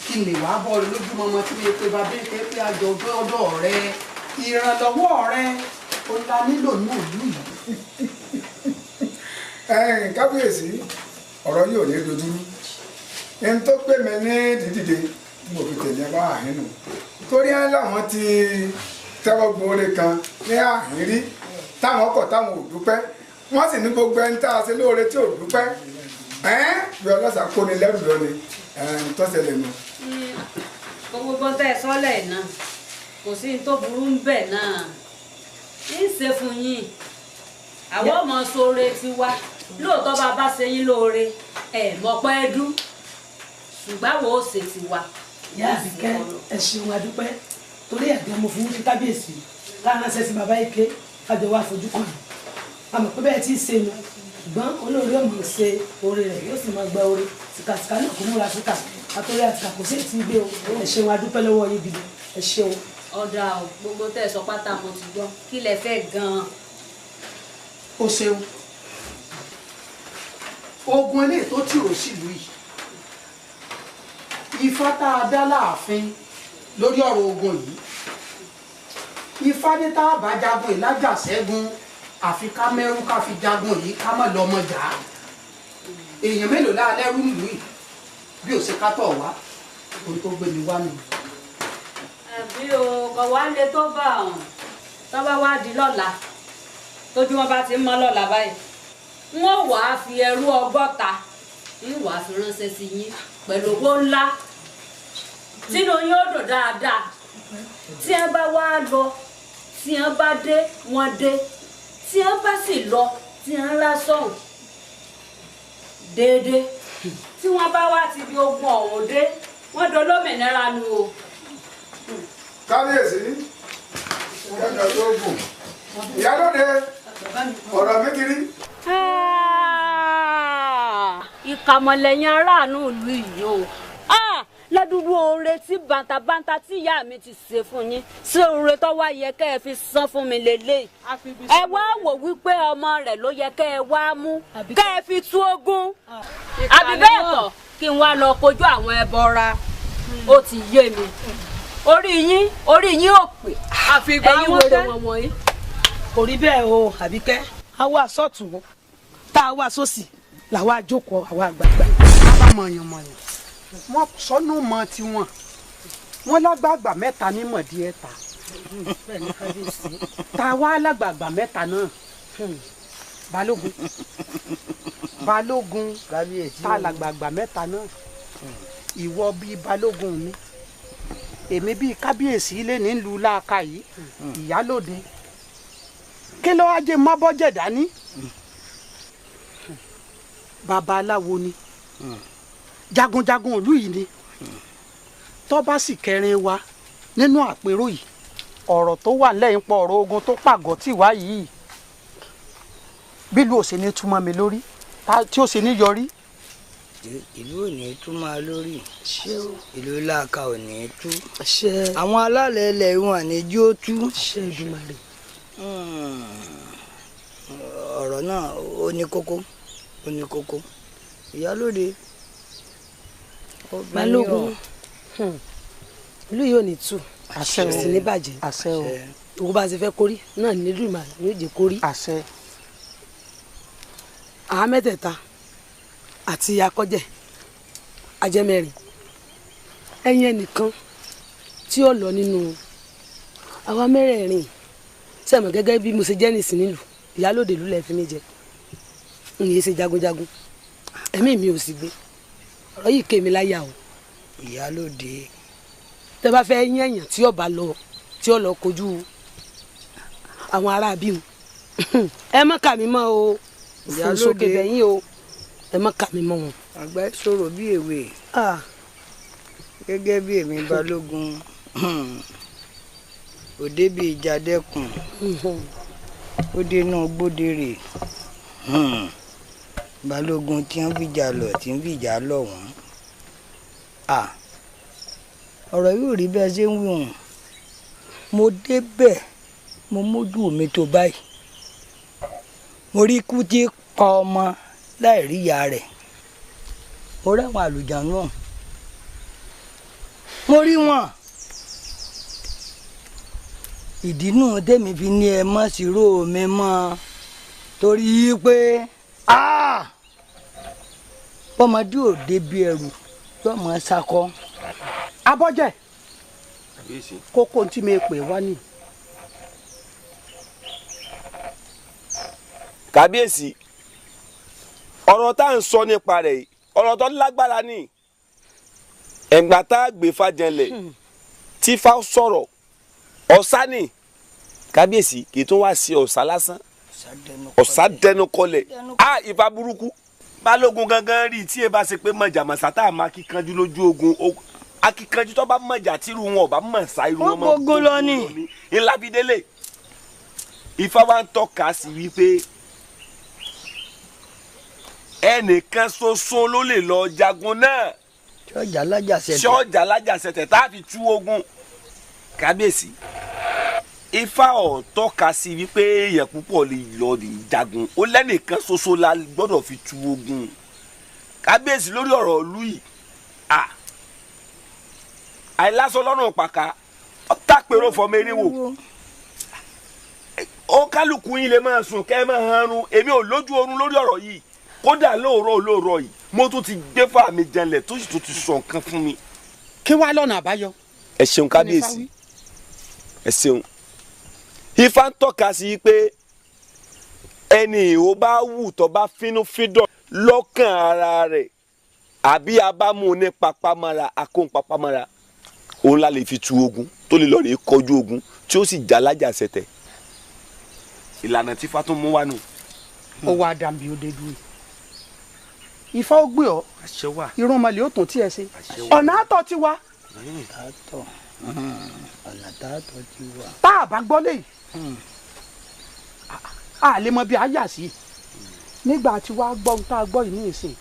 kí n lè wá bọ́ọ̀lù lójúmọmọ tí mi pe bàbá èké pé àjọ ọdọ rẹ ìrànlọ́wọ́ rẹ ó la nílò ní òlú yìí. Kábíyèsí ọ̀rọ̀ yóò ní dojúrú ẹni tó pè mí ní dídìde mo fi tẹ̀lé bá àhín nù torí ẹ láwọn ti tẹ́wọ́ gbóore kan ní àhín rí táwọn kọ̀ táwọn ò dúpẹ́ wọ́n sì ní gbogbo ẹni tá a ṣe lóore tí ò dúpẹ́ bí ọlọ́sà kó ni lẹ́rù lọ ni tó ṣẹlẹ̀ nù. gbogbo tẹ́ ẹ sọ́lẹ̀ náà kò sí ní tó burú ń bẹ̀ náà ń ṣe fún yín àwọn ọmọ sóore ti wá lóòótọ́ bá bá ṣe yín lóore ẹ̀ mọ̀pẹ́ dún ṣùgbọ́n àwọn ò ṣe ti wá. ìyá àbíkẹ́ ẹ ṣeun adúpẹ́ torí ẹ̀gbọ́n mo fún kábíyèsí láàrín ṣe sí bàbá ike kájọ wá fojú kàn mí àmọ́ pé bẹ́ẹ̀ tí ì ṣe nu ṣùgbọ́n olóore ọmọ ṣe oore rẹ̀ yóò sì máa gba oore tìkàtìkà náà kò múra síkà àtọ́rí àtìkà kò sí ètí gbé o ẹ ṣeun adúpẹ́ lọ́wọ́ yín gidi ẹ ṣeun. ọ̀dà gbogbo tẹ́ ẹ sọ pátá mo ti gbọ́ kí lẹ fẹ́ gan-an. o ṣeun ogun ilé tó tì ó sílùú yìí ifá tá a dá láàfin lórí ọ̀rọ̀ ogun yìí ifá ní tá a bá jagun ìlàjà ṣẹ́gun àfi ká mẹ́rú ká fi jagun yìí ká má lọ́mọ jà á èèyàn mélòó láà lẹ́rú nílùú yìí bí ò ṣe ká tọ̀ wá ohun tó gbé mi wá nù. àbí o kò wá lé tó bá ọ̀hún tó bá wá di lọ́la tójú wọn bá ti ń mọ́ lọ́la báyìí wọ́n wàá fi ẹrú 100 ń wàá fi ránṣẹ́ sí yín pẹ̀lú owó ńlá tínú yín ó dùn dáadáa tí ẹ bá wá lọ tí ẹ bá dé wọn dé tí ẹ bá sì lọ tí ẹ ń rá sọ̀hún déédéé tí wọ́n bá wá ti di ogun ọ̀hún dé wọ́n dolómìnira nu o. Kábíyèsí ẹjọ́ tó gùn ìyálóde ọ̀rọ̀ mi kiri. ìkàmọ̀lẹ́yìn aráàánú ìlú yìí o ládùúgbò oore tí bàǹtàbàǹtà tí ìyá mi ti ṣe fún yín ṣé oore tó wá yẹ kẹ́ ẹ fi san fún mi lélẹ̀ ẹ wá wò wípé ọmọ rẹ̀ ló yẹ kẹ́ ẹ wá mú kẹ́ ẹ fi tú ogún àbí bẹ́ẹ̀ kọ́ kí n wá lọ kojú àwọn ẹbọra ó ti yé mi orí yín ò pé ẹ̀yin wèrè wọ̀nyí. kò rí bẹ́ẹ̀ o àbíkẹ́ àwa sọ́tún tá a wá sósì làwa jókòó àwa àgbààgbà. bá mọ̀yànmọ̀yàn wọ́n sọ́nù mọ́ tiwọn wọ́n lágbàgbà mẹ́ta ní mọ̀dí ẹ̀ta tá a wá lágbàgbà mẹ́ta náà balógun tá a lágbàgbà mẹ́ta náà ìwọ bíi balógun mi èmi bíi kábíyèsí ilé nílùú láàka yìí ìyálòde kí ló wá jẹ́ mọ́bọ́jẹ̀ dání babaláwo ni jagunjagun ìlú yìí ni tó bá sì kẹrin wa nínú àpérò yìí ọ̀rọ̀ tó wà lẹ́yìn pọ̀ ọ̀rọ̀ ogun tó pàgọ́ tì wá yìí bílù ò sì ní túmọ̀ mi lórí tí ó sì ní yọrí. ìlú ò ní tú máa lórí ìlú làákà ò ní tú àwọn alálẹ̀ ilẹ̀ wọn àníjú ó tú ọ̀rọ̀ náà ó ní kókó ìyálóde balógun ìlú yóò ní tú àṣẹ ò sí ní bàjẹ́ àṣẹ o òun bá ti fẹ́ kórí náà nílùú ìmàlà yóò jẹ́ kórí àṣẹ àwọn mẹ́tẹ̀ẹ̀ta àti akọ́jẹ́ ajẹ́mẹ́rin ẹ̀yìn ẹnìkan tí ó lọ nínú àwa mẹ́rẹ̀ẹ̀rin sẹ́mọ̀ gẹ́gẹ́ bí mo ṣe jẹ́ nìsín nílùú ìyálóde ìlú lẹ́ẹ̀ fi mí jẹ n yìí ṣe jagunjagun ẹ̀mí mi ò sì gbé ọ̀rọ̀ yìí ké mi láyà o. ìyálóde. tẹ bá fẹ́ yín èèyàn tí ó lọ kojú àwọn ará bíi ẹ má kà mí mọ́ o ìyálóde bẹ̀yìn o ẹ má kà mí mọ́ wọn. àgbà sọ̀rọ̀ bí èwe gẹ́gẹ́ bí èmi balógun òde bíi ìjà dẹ́kun ó dénú gbódèrè balógun tí ń fìjà lọ tí ń fìjà lọ wọ́n ọ̀rọ̀ yóò rí bẹ́ẹ̀ ṣe ń wí hùn mo débẹ̀ mo mójú mi tó báyìí mo rí ikú tí pa ọmọ láì rí ìyá rẹ̀ mo rẹ́wọ̀n àlùjánu náà mo rí wọn ìdí náà tèmi fi ní ẹ mọ́ sírò mi mọ́ torí pé bọ́mọdé ò débi ẹrù lọ́mọ sakọ. Abọ́jẹ́ kókó tí mi pè wá ní. kábíyèsí ọ̀rọ̀ tá à ń sọ nípa rẹ̀ yìí ọ̀rọ̀ tó lágbára ni ẹ̀gbà tá a gbé fàjẹlẹ̀ tí fa sọ̀rọ̀ ọ̀sá ni kábíyèsí kì í tún wá sí ọ̀sá lásán ọ̀sá dẹnu kọlẹ̀ ìfà burúkú balógun gangan rí tí ẹ bá ṣe pé mọ̀jà mọ̀sá tá a máa kíkanjú lójú ogun akíkanjú tó bá mọ̀jà tí irú wọn ò bá mọ̀ sá irú wọn mọ̀ gbogbo lọ ní ńlábídélé Ifá wa ń tọ́ka sí wípé ẹnìkan ṣoṣo ló lè lọ jagun náà ṣọ́ọ̀jà lájàṣẹ̀tẹ̀ tá a fi tú ogun kábíyèsí Ifá ọ̀ tọ́ka sí wípé èèyàn púpọ̀ lè lọ jagun ó lẹ́nìkan ṣoṣo la gbọ́dọ̀ fi tú ogun kábíyèsí lórí ọ̀rọ̀ ìlú yìí àìlásọ lọ́nà pàkà ọ̀tàpẹ̀rọ̀ fọmẹ́rẹ́wò ó kálukú yín lè máa sùn kẹ́ ẹ máa hanrun èmi ò lójú oorun lórí ọ̀rọ̀ yìí kódà lóòrọ̀ yìí mo tún ti gbé fà mí janlẹ̀ tó sì tún ti sọ nǹkan fún mi. kí wàá lọ́nà àbáyọ. ẹ ṣeun kábíyèsí ẹ ṣeun Ifá ń tọ́ka sí pé ẹni ò bá wù tó bá fínúfíndọ̀ lọ́kàn ara rẹ̀ àbí abámu ní papamara akóhun papamara òun la lè fi tu ogun tó lè lọ rè kọjú ogun tí ó sì já lájàṣẹ̀tẹ̀ ìlànà tí Ifá tún mú wá nù. ó wá dàbí ó dé dúró Ifá ó gbé ọ irun ọmọlẹ ó tún tí ẹ ṣe ọ̀nà àtọ̀ ti wá. ọ̀nà tààtọ̀ ti wá. tá a bá gbọ́ léyìí a lè mọ bí a yà sí nígbà tí wàá gbọ́ ohun tá a gbọ́ yìí ní ìsìn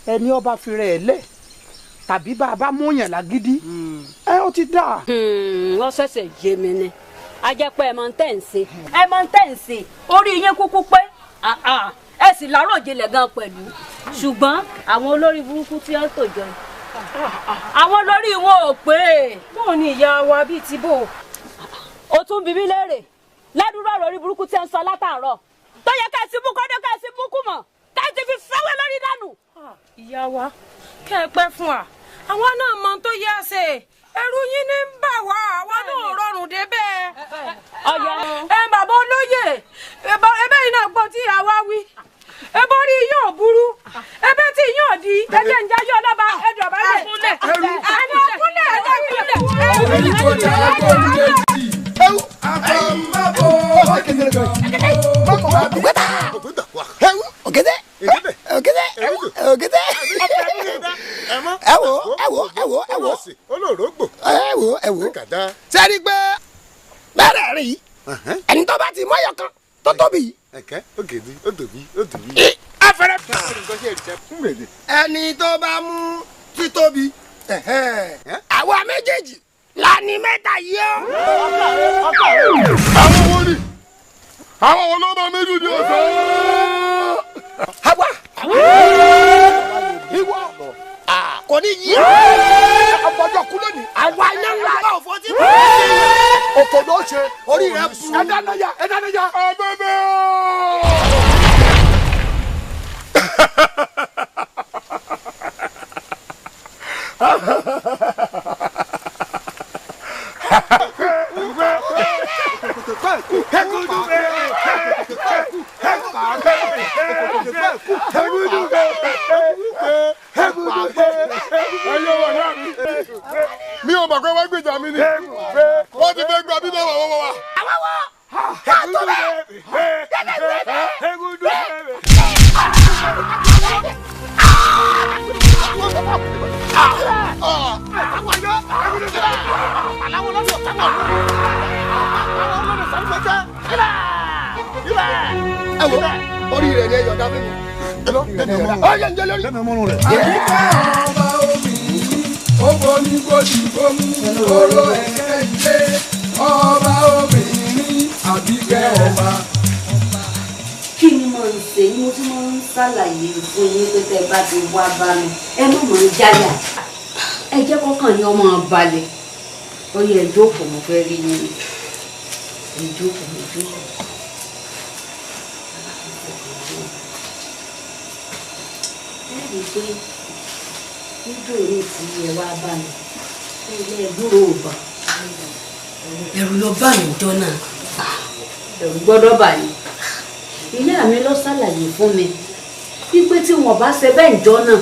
ẹni ọba fi rẹ̀ ẹ̀ lẹ̀ tàbí bá a bá mú yàn lágídí ó ti dà. wọ́n ṣẹ̀ṣẹ̀ yé mi ni a jẹ́ pé ẹ mọ̀ ń tẹ̀ ń ṣe orí yín kúkú pé ẹ sì láròjinlẹ̀ gan pẹ̀lú ṣùgbọ́n àwọn olórí burúkú tí wọ́n tò jọ àwọn olórí wọn ò pé. bóun ni ìyá wa bíi ti bò. ó tún bí mí léèrè ládùúrà ọ̀rọ̀ orí burúkú tí ń sọ látàárọ̀ tó yẹ ká ẹ ti mú kọ́dọ̀ ká ẹ ti mú kú mọ̀ ká ẹ ti fi fẹ́wẹ́ lórí dànù. ìyá wa kẹ́ ẹ pẹ́ fún wa àwa náà mọ tó yẹ ṣe ẹrú yín ní ń bà wá àwa náà rọrùn débẹ̀. bàbá olóyè ebe yìí náà gbọ́ tí àwa wí ebe orí yóò burú ebe tí yóò di ẹjẹ ń jáyọ lọ́ba ẹjọ bá lẹ̀ ẹni ọkúnlẹ̀ èyí tó ní agbóhùn méjì àfọ̀nbábò ògèdè ẹ wò sẹ́ni pé bẹ́ẹ̀rẹ̀ rí ẹni tó bá ti mọ́ ẹyọ kan tó tóbi yìí. ó tóbi. ẹni tó bá mú títóbi àwa méjèèjì la ní mẹ́ta yìí ó. àwọn wo ni àwọn wo ló bá méjì ní ọ̀sán. àwa ìwọ kò ní yí ọgbọjọ kú lónìí. àwa iná ńlá yóò fọ́ tí. òkò ló ṣe orí rẹ bu. ẹ dáná ya. ọbẹ̀bẹ̀ mi ò mọ̀ pé wọ́n gbèjà mi ni wọ́n ti fẹ́ gba bíbẹ̀ wà wọ́wọ́ wa. àwọn wọ ká tó bẹ́ẹ̀. ẹ wo orí rẹ ni ẹ yọ̀ǹda fún mi ọba omi ó bomi bójú bómú oró ẹ̀kẹ́ ilé ọba obìnrin Àbíkẹ́ ọba. kí ni mo ń ṣe ni mo tún máa ń ṣàlàyé fún yín pé tẹ́ bá ti wá bá mi ẹ má mọ̀ ń jáyà ẹ jẹ́ kọ́kàn ní ọmọ balẹ̀ ó yẹ ẹ jókòó mo fẹ́ rí yín ẹ jókòó ẹ jókòó. ẹ rí i pé nítorí tí ẹ wá bá mi ilé ẹgbúrò ò bá ẹ̀rù lọ bá mi jọ náà. ẹ̀rù gbọ́dọ̀ bà yín ilé mi lọ ṣàlàyé fún mi wípé tí wọn bá ṣe bẹ́ẹ̀ jọ náà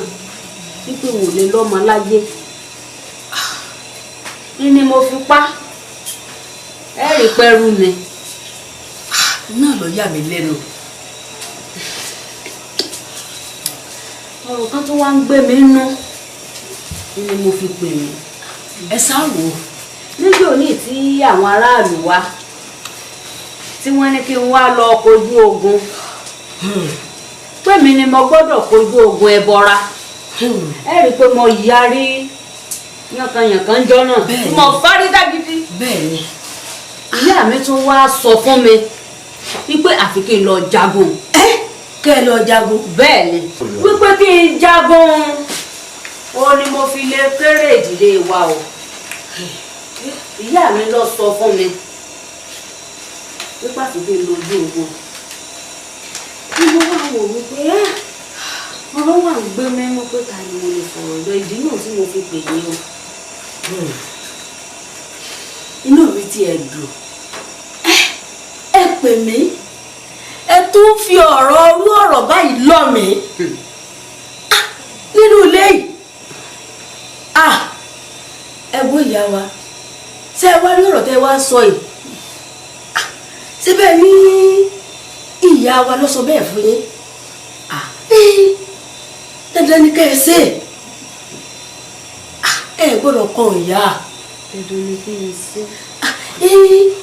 wípé wò lè lọ́mọ láyé ni mo fi pa ẹ rí pẹ́rù mi. náà ló yà mí lẹ́nu. ọ̀rọ̀ kan tó wá ń gbé mi nú ni mo fi pè mí. ẹ sáà wò ó. níbi òní tí àwọn aráàlú wá tí wọ́n ní kí n wá lọ kojú ogun pé mi ni mo gbọ́dọ̀ kojú ogun ẹbọra ẹ rí i pé mo yarí yankanyankan jọ náà tí mo fárí dágídí ìyá mi tún wá sọ fún mi wípé àfi kí n lọ jagun. kẹ́ ẹ lọ jagun. bẹ́ẹ̀ ni wípé kí n jagun ó ní mo fi lè kéré ìdílé wa o ìyá mi lọ sọ fún mi nípa fìdí lójú ogun tí mo wá wò wípé ọ̀rọ̀ wà ń gbé mẹ́mọ́ pé ta ni mo lè fọ̀rọ̀ lọ ìdí náà tí mo fi pè ní o. inú mi ti ẹ̀ dùn ẹ pè mí ẹ tún fi ọ̀rọ̀ orú ọ̀rọ̀ báyìí lọ̀ mí nínú ilé yìí ẹ gbọ́ ìyá wa ṣé ẹ wá rí ọ̀rọ̀ tẹ́ wá sọ yìí síbẹ̀ ní ìyá wa ló sọ bẹ́ẹ̀ fún yín dandan ni ká ẹ ṣe ẹ gbọ́dọ̀ kọ ìyá. dandan ni kí n ṣe.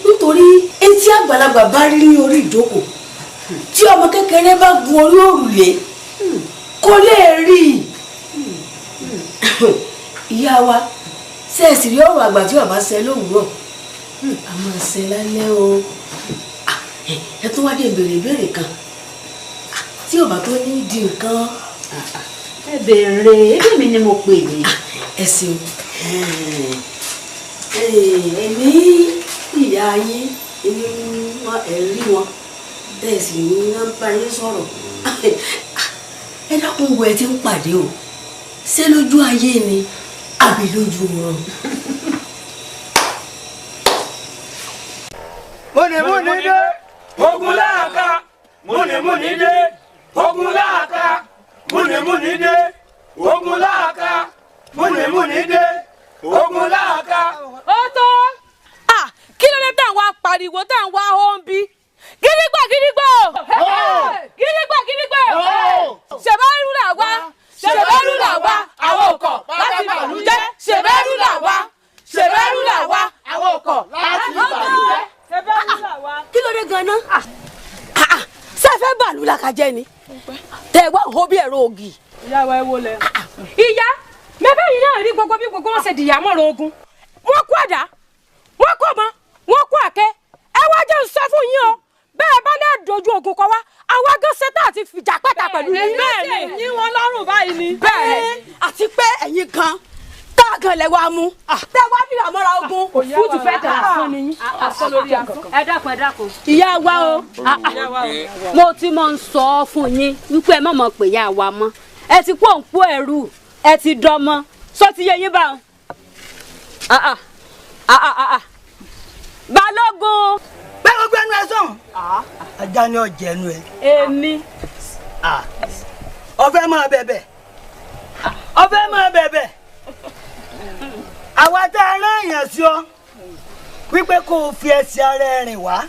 nítorí etí àgbàlagbà bá rí ní orí ìjókòó tí ọmọ kékeré bá gun orí òrùlé kò lè rí ìyá wa ṣe é sì rí ọ̀rọ̀ àgbà tí bàbá ṣe lówùúrọ̀ a máa ṣe lálẹ́ o ẹ tún wá dé ìbéèrè kan tí ọba tó ní di nǹkan. ẹ béèrè ẹbí mi ni mo pè ní. ẹ ṣeun èmi ìyá yín ẹ rí wọn bẹ́ẹ̀ sì ní wọ́n bá yín sọ̀rọ̀ ẹ dákun wo ẹ ti ń pàdé o ṣé lójú ayé ni àbí lójú wọn. múnimúni dé ogun láàká múnimúni dé ogun láàká múnimúni dé ogun láàká múnimúni dé ogun láàká. ó tó kí ló dé tá à ń wá pariwo tá à ń wá hóńbí gidigba gidigba gidigba gidigba ṣèbẹ́rù là wá ṣèbẹ́rù là wá àwọn òkò láti bàlújẹ́ ṣèbẹ́rù là wá ṣèbẹ́rù là wá àwọn òkò láti bàlújẹ́. kí ló dé ganan ṣé ẹ fẹ́ bàlú làkàjẹ́ ni tẹ ẹ wá hó bí ẹ̀rọ ògì. ìyá wa ẹ wo lẹ. ìyá mẹ́fẹ́ yìí náà rí gbogbo bí gbogbo wọn ṣe dìyà mọ́ra ogun wọ́n kó àdá wọ́n kó ọmọ wọ́n kó àkẹ́ ẹ wá jẹ́ sọ fún yín o bẹ́ẹ̀ bá lè dojú ogun kọ wá àwa gan ṣetán àti fìjà pátá pẹ̀lú yín. bẹ́ẹ̀ ni yín wọn lọ́rùn báyìí ni. bẹ́ẹ̀ àti pé ẹ̀yin kan táàgàn lẹ wá mú tẹ wá bí àmọ́ra ogun fúùtù fẹ́ tẹ̀ lásán ni yín. ẹ dákun ẹ dákun. ìyá wa o mo ti mọ̀ ń sọ fún yín wípé ẹ má mọ̀ pé ìyá wa mọ́ ẹ ti kó òǹkó ẹrù ẹ ti dọmọ sọ ti yé yín bá wọn. Balógun. pé gbogbo ẹnu ẹ sàn. ajá ni ọjà ẹnu ẹ. èmi. ọfẹ máa bẹ̀bẹ̀ ọfẹ máa bẹ̀bẹ̀ àwa tá a rán èèyàn sí ọ wípé kó o fi ẹsẹ̀ ara ẹ rìn wá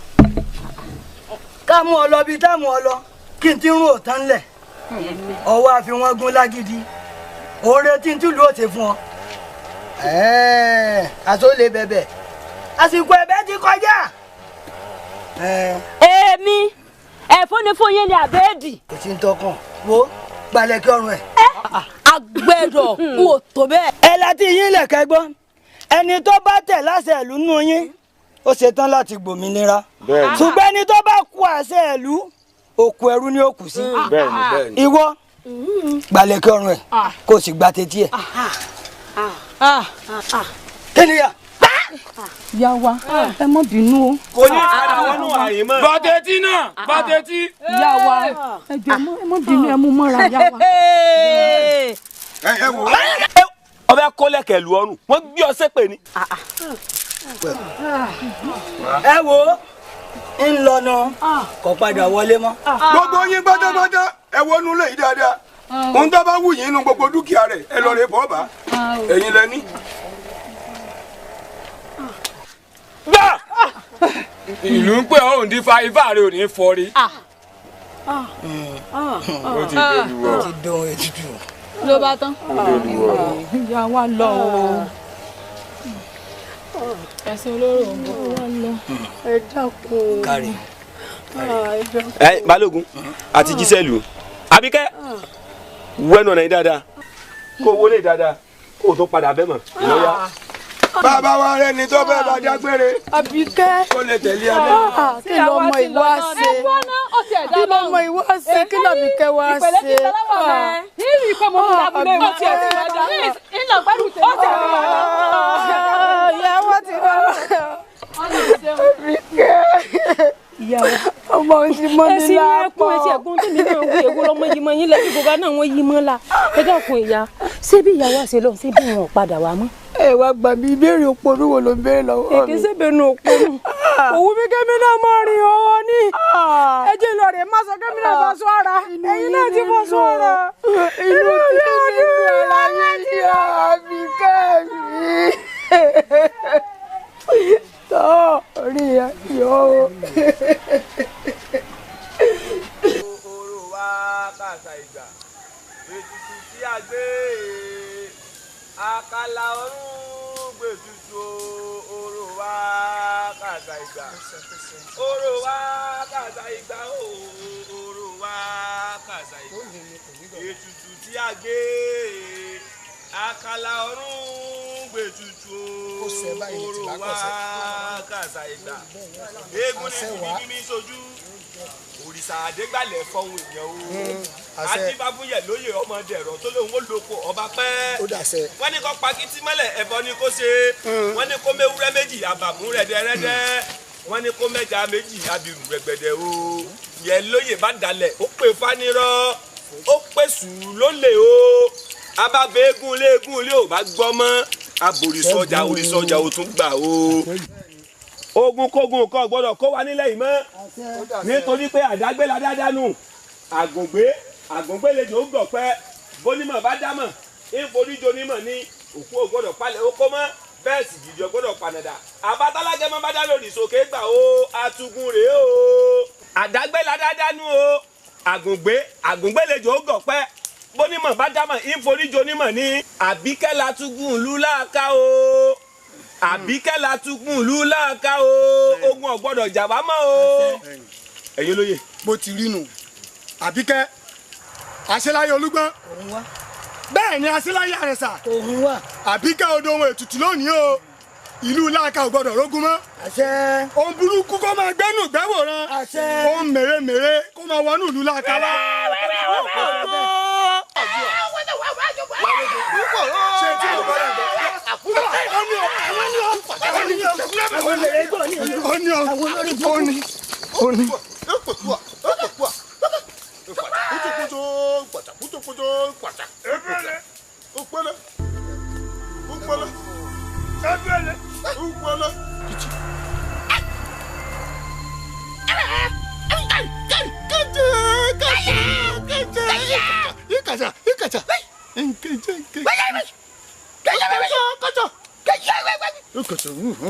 ká mú ọ lọ bí tá mú ọ lọ kí n ti rún òtán lẹ̀ ọwọ́ àfi wọn gún lágídí òun retí tí ìlú òtí fún ọ àtó lè bẹ̀bẹ̀ àsìkò ẹ̀bẹ̀ ti kọjá. èmi ẹ̀fọ́ ni fún yín ni àbẹ́ẹ̀dì. kò sí ń tọkàn wo gbalẹ̀ kí ọrùn ẹ̀. agbẹ́dọ̀ n ò tó bẹ́ẹ̀. ẹ láti yín lẹ̀kẹ́ gbọ́ ẹni tó bá tẹ̀ láṣẹ ìlú nù yín ó ṣetán láti gbòmìnira ṣùgbọ́n ẹni tó bá kú àṣẹ ìlú òkú ẹrú ni ó kù sí. ìwọ gbalẹ̀ kí ọrùn ẹ̀ kó o sì gba tètè ẹ̀. kí ni yà. Ìyá wa ẹ má bínú o. kò ní padà wọnú àyè mọ́. bọ́tẹ́tì náà bọ́tẹ́tì. Ìyá wa ẹ jọ̀ọ́ ẹ má bínú ẹ mú mọ́ra ìyá wa. ẹ wò ó. ọbẹ̀ kọ́lẹ̀kẹ̀ lu ọrùn wọ́n gbé ọ sépè ni. ẹ wo ń lọ nà kò padà wọlé mọ́. gbogbo yín pátápátá ẹ wọnú lé yìí dáadáa ohun tó bá wù yín nínú gbogbo dúkìá rẹ̀ ẹ lọ rè bọ́ bá ẹ̀yin lẹ́ni. gbà ìlú ń pè ọ́ òǹdí fa ifá rẹ̀ ò ní fọ́ rí. ó ti dé lu ọ. ti dán ètùtù. ló bá tán. ìyá wa lọ o. ẹ̀sìn olóró ń bọ̀ wá lọ. ẹ dákun. kárí. ẹ balógun àti jísẹ́lù àbíkẹ́ wẹ́nu ọ̀nà yìí dáadáa kó wọlé dáadáa kó o tó padà bẹ́ẹ̀ mọ̀ lọ́yà. bàbá wa rẹ ni tó bẹ́ẹ̀ bá dágbére. àbíkẹ́. kó lè tẹ̀lé adé. kí lọmọ ìwà ṣe kí lọmọ ìwà ṣe kí làbíkẹ́ wá ṣe. ìpèlè kí lọ́wọ́ rẹ̀ nínú ìpè mọ́ fún abúlé wọn ti ẹ̀sìn ẹ̀dá ìlà gbẹ́rù tẹ̀lé. ó ti rí ìyàwó ti rọ. àbíkẹ́ ọmọ ti mọ ní lápò. ẹsìn ẹkún tí mi náà wí ewu lọmọ yìí mọ yín lẹ́yìn gbogbo náà wọ́n yí mọ́ la ẹ dákun ìyá ṣé bí ìyàwó àṣẹ lọ ṣé bí wọn ò padà wá mọ́. ẹ wá gbà mí ìbéèrè òpònú wo ló ń béèrè lọ́wọ́ mi. èké sébènú òpònú òwú mi kémi náà mọ rìn ọwọ́ ní ẹjẹ lọ rè má sọ kémi náà fọ sọ ara ẹ̀yin náà ti fọ sọ ara. inú ti ní ìrora yìí àbí kẹ́mi tọ́ orí yọ. oró wa kàṣà ìgbà ètùtù tí a gbé àkàlà ọ̀run gbètùtù oró wa kàṣà ìgbà oró wa kàṣà ìgbà oró wa kàṣà ìgbà ètùtù tí a gbé àkàlà ọ̀run gbètùtù oró wa kàṣà ìgbà eégún ní mímí sojú òrìṣà àdégbàlẹ̀ fọhùn èèyàn o adébábúyẹ lóye ọmọdé ẹ̀rọ tó lóun ó lóko ọba pẹ́ wọ́n ní kó pakítí mọ́lẹ̀ ẹ̀bọ ni kó ṣe wọ́n ní kó méwúrẹ́ méjì àbàmú rẹ̀dẹ̀rẹ̀dẹ̀ wọ́n ní kó mẹ́ja méjì abirù rẹ̀gbẹ̀dẹ̀ o yẹ lóye bá dalẹ̀ ó pè fanirọ́ ó pè sùúrù lólè o abábẹ́ eégún léegun ilé ò bá gbọ́ mọ́ aborísọjà orísọjà ò tún gbà o ogun kógun kan gbọ́dọ̀ kó wa nílẹ̀ yìí mọ́ nítorí pé àdágbé la dáadáa nù àgùngbé lè jò ó gbọ̀pẹ́ bónímọ̀ bá dámọ̀ ìforíjọ onímọ̀ ní òkú ò gbọ́dọ̀ palẹ̀ ó kó mọ́ bẹ́ẹ̀ sì jìjọ gbọ́dọ̀ panàdà àbátálágẹ́ mọ́ bá dá lórí sókè gbà ó atugun rèé o àdágbé la dáadáa nù o àgùngbé lè jò ó gbọ̀pẹ́ bónímọ̀ bá dámọ̀ ìforíjọ onímọ̀ ní àbíkẹ́ la tugun ìlú láàká o àbíkẹ́ la tukùn ìlú láàká o ogun ọ̀gbọ́dọ̀ jàbá mọ́ o. ẹ̀yin olóye. mo ti rí nu àbíkẹ́ àṣeláyé olúgbọ́n bẹ́ẹ̀ ni àṣeláyé àrẹ̀sà àbíkẹ́ odò ohun ètùtù lónìí o ìlú láàká ò gbọ́dọ̀ rógun mọ́. ohun burúkú kó máa gbẹ́nu gbẹ́wòrán ohun mèremère kó máa wọnú ìlú láàká wá. ṣé tí o bá yẹ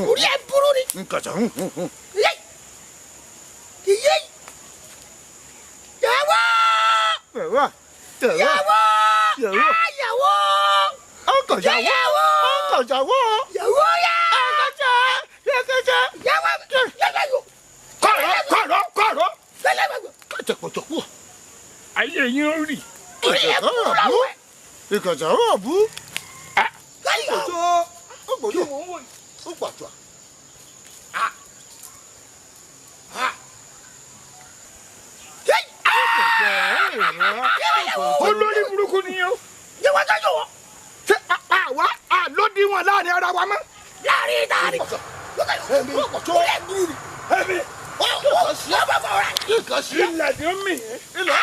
orí ẹ burú ni. yàwó ayé yín ó rì ìkànjá wà bú. káyọ̀ ó gbọ́dọ̀ ó gbàdúrà. olórí burúkú ni o. jẹ́ wá kájọ wọ. ṣé àwa àlódì wọn láàrin ara wa mọ́. láàrin ìdáàrin. èmi èmi ilẹ̀ ni ó mì. ilẹ̀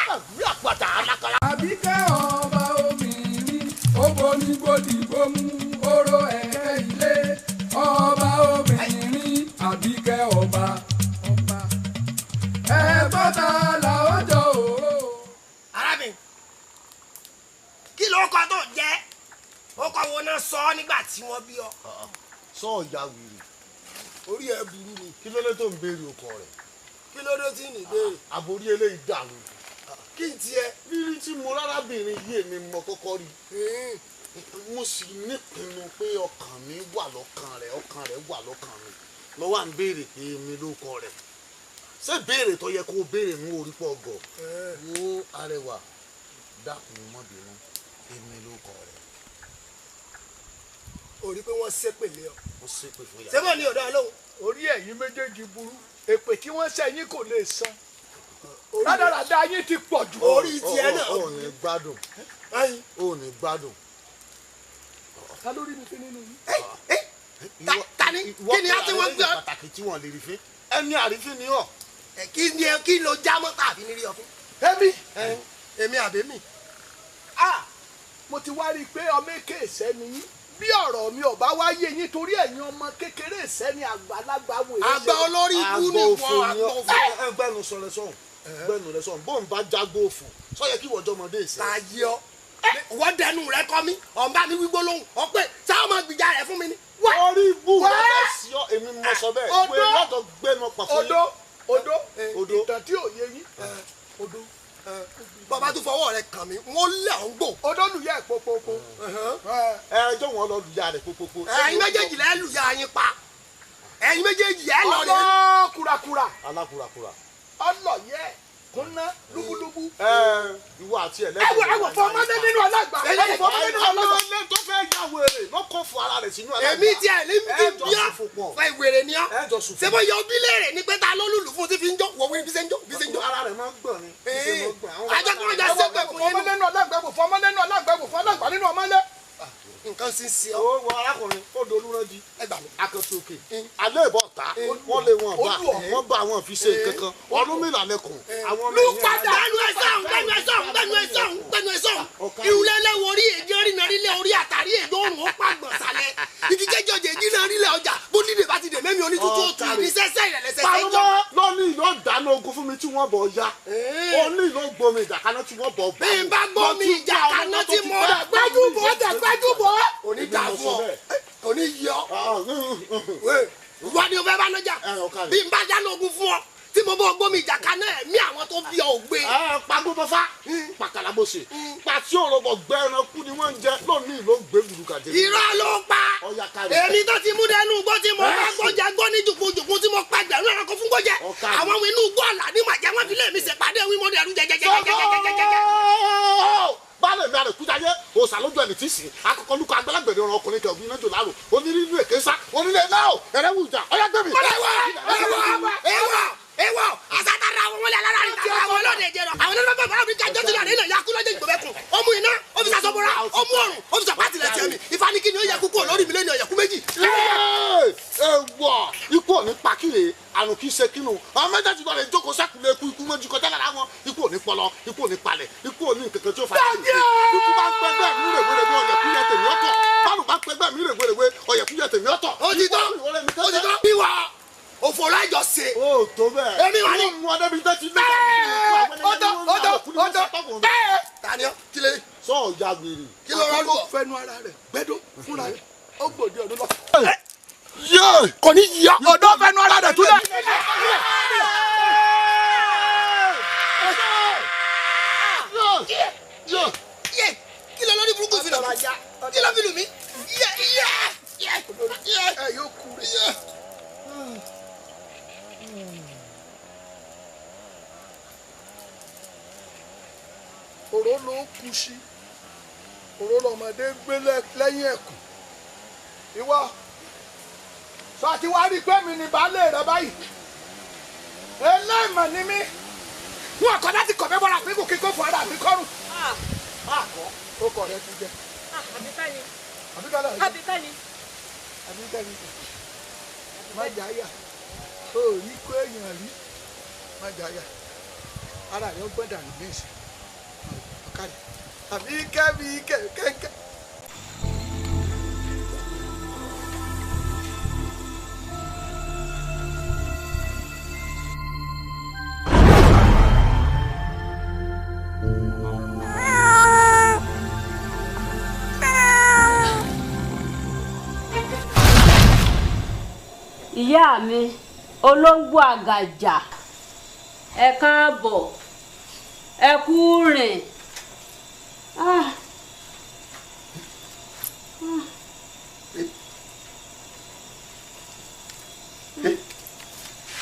àpàtà alákàlà. Àbíkẹ́ ọba obìnrin ó bomi gbòdìgbò mú oró ẹ̀kẹ́ ilé ọba obìnrin Àbíkẹ́ ọba. Ẹ̀gbọ́ta làwọn jọ òró. arábìnrin kí ló kọ tó jẹ́ ó kọ wo náà sọ ọ́ nígbà tí wọ́n bí ọ. sọ ọ̀yà wìrì orí ẹ burú ni kí ló dé tó ń béèrè ọkọ rẹ. kí ló dé tí ń béèrè. àbórí eléyìí dànù. kí n tiẹ̀ rírí tí mo rárábìnrin yìí èmi mọ kọ́kọ́ rí. mo sì nípinnu pé ọkàn mi wà lọ́kàn rẹ̀ wà lọ́kàn mi lọ wà ń béèrè pé èmi ló kọ rẹ̀. ṣé béèrè tó yẹ kó béèrè mú orí pọ̀ gọ̀. wo arẹwà dákun mọ́bìnrin èmi ló kọ rẹ̀. orí pé wọ́n ṣépèlé ọ. wọ́n ṣépè fún yàrá. sẹ́fọ̀ ni ọ̀dọ́ àlọ́ orí ẹ̀yin méjèèjì burú èpè tí wọ́n sẹ́yìn kò lè san rádaràda yín ti pọ̀ jù. orí tiẹ̀ náà. ò ní gbádùn ò ní gbádùn. ta lórí mi fi nínú yín. tani kí ni a ti wọ́n gbé ọ. pàtàkì tí wọ́n lè rí fín ẹni àrífín ni ọ. kí ló já mọ́ tàbí ní rí ọ fún. èmi àbẹ́mì. mo ti wá rí i pé ọmọ èké ìsẹ́ni yín bí ọ̀rọ̀ mi ò bá wáyé yín torí ẹ̀yin ọmọ kékeré ìsẹ́ni àgbàlagbà wò. àgbà olórí ikú ni wọ́n àgbà òfin. gbẹ́nu sọ rẹ sọ̀hún gbẹ́nu rẹ sọ̀hún bóun bá jágbó òfò sọ yẹ kí wọ́jọ́ ọmọdé ìsẹ́. ta yí ọ wọ́n dẹnu rẹ kọ́ mi ọ̀nba mi wígbó lóhùn ọ̀pẹ sáwọn ọmọ gbìjà rẹ fún mi ni. orí ibú rẹ sí ọ èmi mọ sọ bẹ́ẹ̀ pé lọ́dọ̀ gbẹ́nu pàfọ́ yín. odò ìtàn tí ò yé yín odò. bàbá tó fọwọ́ rẹ kàn mí wọ́n lé ọ̀ ń gbò. odò lùyà ẹ̀ pópópó. ẹjọ́ wọn lọ lùyà rẹ̀ pópópó. ẹ̀yin méjèèjì lẹ́ lùyà yín pa ẹ̀yin méjèèjì ẹ̀ lọ rẹ̀. ọlọ́ kurakura. alákurakura. ọlọ́yẹ kúnná lúbúlúbú. ìwọ àti ẹlẹ́gbẹ̀ẹ́. ẹwọ fọmọdé nínú ọlọ́gbà. fọmọdé nínú ọlọ́gbà tó fẹ́ yà wèrè lọ́kọ̀ fún ara rẹ̀ sínú ọlọ́gbà. èmi tiẹ̀ ní bí ọ́ fẹ́ wèrè ni ọ́. ṣé mo yọ bí léèrè ní pé ta ló lùlù fún ti fi ń jó wọ wí bí ṣe ń jó bí ṣe ń jó. ara rẹ̀ máa ń gbọ̀n ni. ajọ́kùnrin jà sẹ́gbẹ̀ fún yín. fọmọdé nínú ọlọ́gbà fọmọdé nínú ọlọ́gbà fọlọ́gbà nínú ọmọdé. nǹkan sì ń ṣe ọ. owó arákùnrin ó dolú ránjí akẹ́tù òkè alẹ́ ìbọn ta wọ́n lé wọn bá wọ́n bá wọn fi ṣe kankan ọdún mélòó lẹ́kùn. lù padà gbẹnu ẹ sọ̀hún ìrùlẹ́lẹ̀ wo orí èjì orínarílẹ̀ orí àtàrí èjì òrùn ó pàgbọ̀n sálẹ̀ ìdíjẹ́jọ́ jèjì náà rílẹ̀ ọjà bó dídè bá ti dè mẹ́mi onítútù òtù ní sẹ́sẹ́ ìrẹ̀lẹ́sẹ̀ sẹ́jọ́. lọ́ní ìlú dáná ogun fún mi tí wọ́n bọ̀ ya òní ìlú gbomi ìjàkaná tí wọ́n bọ̀ bá. bí n bá gbomi ìjàkaná tí mo rà gbájúbọ̀ oníjà fún ọ oníyọ wọ́n ní o fẹ́ bá lọ́jà bí n bá dáná ogun fún ọ tí mo bọ́ gbómi ìjàkaná ẹ̀mí àwọn tó bí ọ ògbé. pàgbọ́bọ́fá pàkàlàbọ̀sẹ̀ pàtí òròbọ̀ gbẹ ẹranko ni wọ́n ń jẹ lónìí ló gbé gbùdùkàdé. irọ́ ló pa èmi tó ti mú dẹnu gbó tí mo bá gbọ́jà gbọ́ ní jùkújùkú tí mo pa gbẹ̀rún ẹranko fún gbọ́jẹ àwọn inú gbọ́ àlá ní màjẹ́ wọn fi lé mi ṣèpàdé wí mo dẹ̀rù jẹjẹjẹjẹjẹjẹjẹjẹ. báàlẹ̀ mi àrẹ̀ kújáyé òòsà lójú ẹni tí sìn akọkọ lukọ agbálagbẹ̀dẹ̀ ọ̀rọ̀ ọkùnrin kẹ òbí nájò láàrò onírìnrìn èké sá onílé náà ẹrẹ́wù ìjà ọ̀yá gbẹ̀mí. ewọ asatara àwọn wọlé alára ní tàbí àwọn olóde jẹrọ àwọn olóde bàbá mi kájọ ti lọrẹ náà yakú lọjọ ìgbọbẹkùn ọmú iná ọfíìsì asọmọra ọmú ọrùn ọfíìsì apáti lẹsẹ mi ìfaniki ni ó yẹ kúkú olórí mi lẹni ọyẹkú méjì. ewọ ikú ò ní pakíre àrùn kì í ṣe kínú àwọn méjèèjì lọ rẹ jókòó sẹkùlẹ ikú ikú méjì kọjá lára wọn ikú ò ní pọlọ ikú ò ní palẹ̀ ikú ò ní nǹkankan tí ó fà á. ikú bá ń pẹ bẹ́ẹ̀ mí rèwerèwe ọyẹkú yẹ tèmi ọ̀tọ̀ báwo bá ń pẹ bẹ́ẹ̀ mí rèwerèwe ọyẹkú yẹ tèmi ọ̀tọ̀. òtítọ́ bí wà òfò lájọ ṣe. ó tó bẹ́ẹ̀. èmi wà ní. mú ọdẹ bíi tẹ́tí. ọ̀dọ̀ bẹ́ẹ̀. tani ọ kí lè. sọ ọjà gbèrè. kí ló rọrùn ọ. fẹnu ara rẹ gbẹdọ fúnra rẹ ó gbòdì ọdún lọ. kò ní yíyọ. ọ̀dọ̀ fẹnu ara rẹ túlẹ̀. kí ló lórí burúkú fi lọ. kí ló fi lù mí. ẹ yóò kú rẹ. òró ló kú sí òró lọmọdé gbé lẹ́yìn ẹ̀kún ìwọ sọ àti wá rí i pé mi ní baálé rẹ báyìí ẹlẹ́mọ̀ ni mí wọn kọ́ láti kọ̀ mẹ́bọ́ra pé kò kí kó fún ara mi kọ́rùn. àkọ́ ó kọ̀ rẹ ti jẹ. àbíkẹ́ni. àbíkẹ́ni. àbíkẹ́ni. má jáyà ó rí kó èèyàn rí má jáyà ara rẹ ó gbọ́dọ̀ ní bí ìsìn ọ̀kadì àbíkẹ́. ìyá mi olóńgbò àgàjà ẹ káàbọ̀ ẹ kú rìn.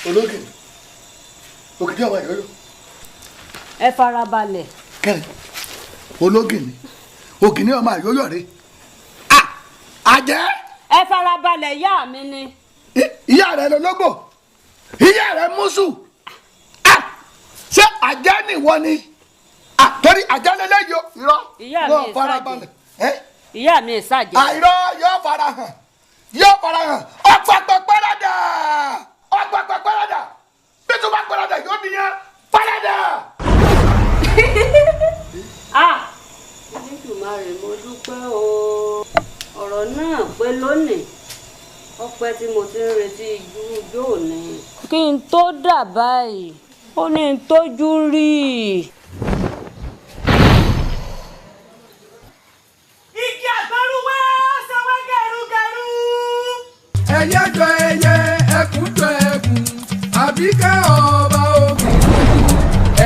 ológìní òkìdí ọmọ ìyọyọ. ẹ farabalẹ̀. kẹrin ológìní ògìní ọmọ ìyọyọ rẹ àjẹ́. ẹ farabalẹ̀ ìyá mi ni. ìyá rẹ lọlọgbò ìyá rẹ mùsù ṣé àjẹ́ nìwọ ni torí àjẹ́ lélẹ́yìí irọ́ yóò farabalẹ̀ ìyá mi ìsàjẹ́. àìrọ́ yóò farahàn ọ̀pọ̀pọ̀ pẹ́rẹ́dà bí tó bá pẹ́rẹ́dà yóò nìyẹn pẹ́rẹ́dà. Olódùmarè mo dúpẹ́ o ọ̀rọ̀ náà pé lónìí ọpẹ́ tí mo ti ń retí ijó òní. kí n tó dà báyìí ó ní n tójú rí i. igi àgbọ̀rúwẹ́ ṣọwọ́ gẹ̀rúgẹ̀rú. ẹyẹ jọ ẹyẹ ẹkùn jọ ẹkùn àbíkẹ́ ọba ògùn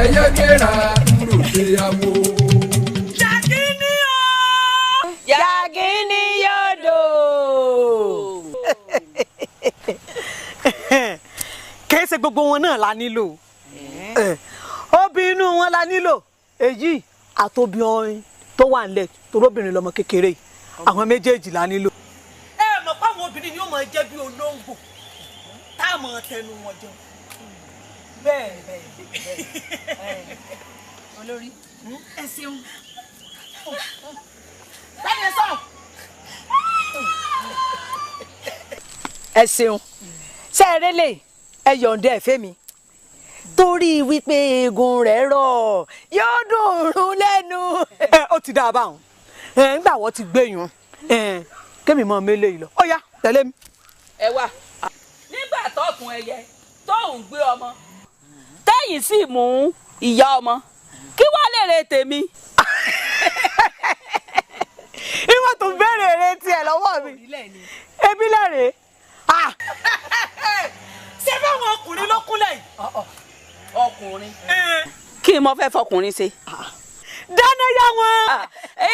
ẹyẹ gbéra kúrò ṣèyàwó. Yàgínní yóò kìí ṣe gbogbo wọn náà la nílò obìnrin inú wọn la nílò èyí àtòbí ọrin tó wà nílẹ̀ torobìnrin lọmọ kékeré àwọn méjèèjì la nílò. ẹ mọ̀ pé àwọn obìnrin ni ó máa jẹ́ bí olóńgbò tá a máa tẹnu wọn jọ. bẹ́ẹ̀ olórí ẹ ṣeun. ẹ ṣeun ṣe eré lè ẹ yọ̀ǹda ẹ̀fẹ́ mi torí wípé eegun rẹ̀ rọ̀ yóò dùn ún lẹ́nu. ó ti dáa báwọn nígbà wọ́n ti gbẹ̀yàn kémi mọ́ mi lé yìí lọ ó yá tẹ̀lé mi. ẹ wá nígbà tọkùn ẹyẹ tóun gbé ọmọ tẹ̀yìn sì mú ìyá ọmọ kí wàá lè re tèmi. ìwọ tó bẹ̀rẹ̀ eré tiẹ̀ lọ́wọ́ mi ebi lẹ́rẹ̀ẹ́. ṣé báwọn ọkùnrin ló kúnlẹ̀ yìí. ọkùnrin. kí n mọ fẹ́ fọkùnrin ṣe. dáná yá wọn.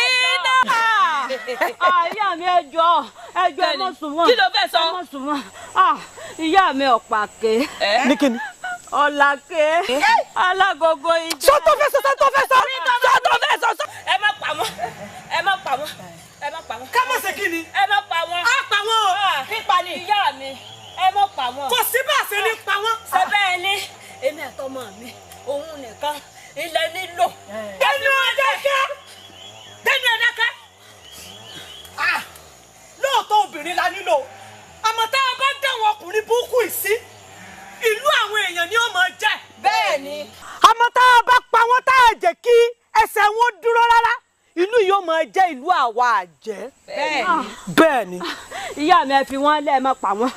iná. ìyá mi ẹjọ́ ẹ mọ sùn mọ́. kí ló fẹ́ sọ. ẹ mọ sùn mọ́. ìyá mi ọ̀pàkẹ́. ní kíni. ọ̀làkẹ́ alágogo ìjà. sọ́tọ̀ fẹ́ sọ sọ́tọ̀ fẹ́ sọ sọ́tọ̀ fẹ́ sọ. ẹ má pa wọ́n ẹ má pa wọ́n ẹ má pa wọ́n. ká má ṣe kí ni. ẹ má pa wọ́n. á pa wọ́n o. pípa ni ìyá mi ẹ má pa wọ́n. kò sí bá a ṣe ní pa wọ́n. sẹ́bẹ̀ ẹ ní èmi àtọmọ mi òun nìkan ilẹ̀ nílò. dẹ́nu ọ̀dẹ́kẹ́ dẹ́nu ọ̀dẹ́kẹ́. lóòótọ́ obìnrin la nílò àmọ́ tá a bá dáwọn ọkùnrin burúkú yìí sí ìlú àwọn èèyàn ni ó máa jẹ́. bẹ́ẹ̀ ni. àmọ́ tá a bá pa wọ́n tá a jẹ́ kí ẹsẹ̀ wọn dúró rárá ìlú yóò máa jẹ́ ìlú àwa àjẹ́. bẹ́ẹ̀ ni. ìyá mi ẹ fi wọ́n lẹ̀ ẹ má pa wọ́n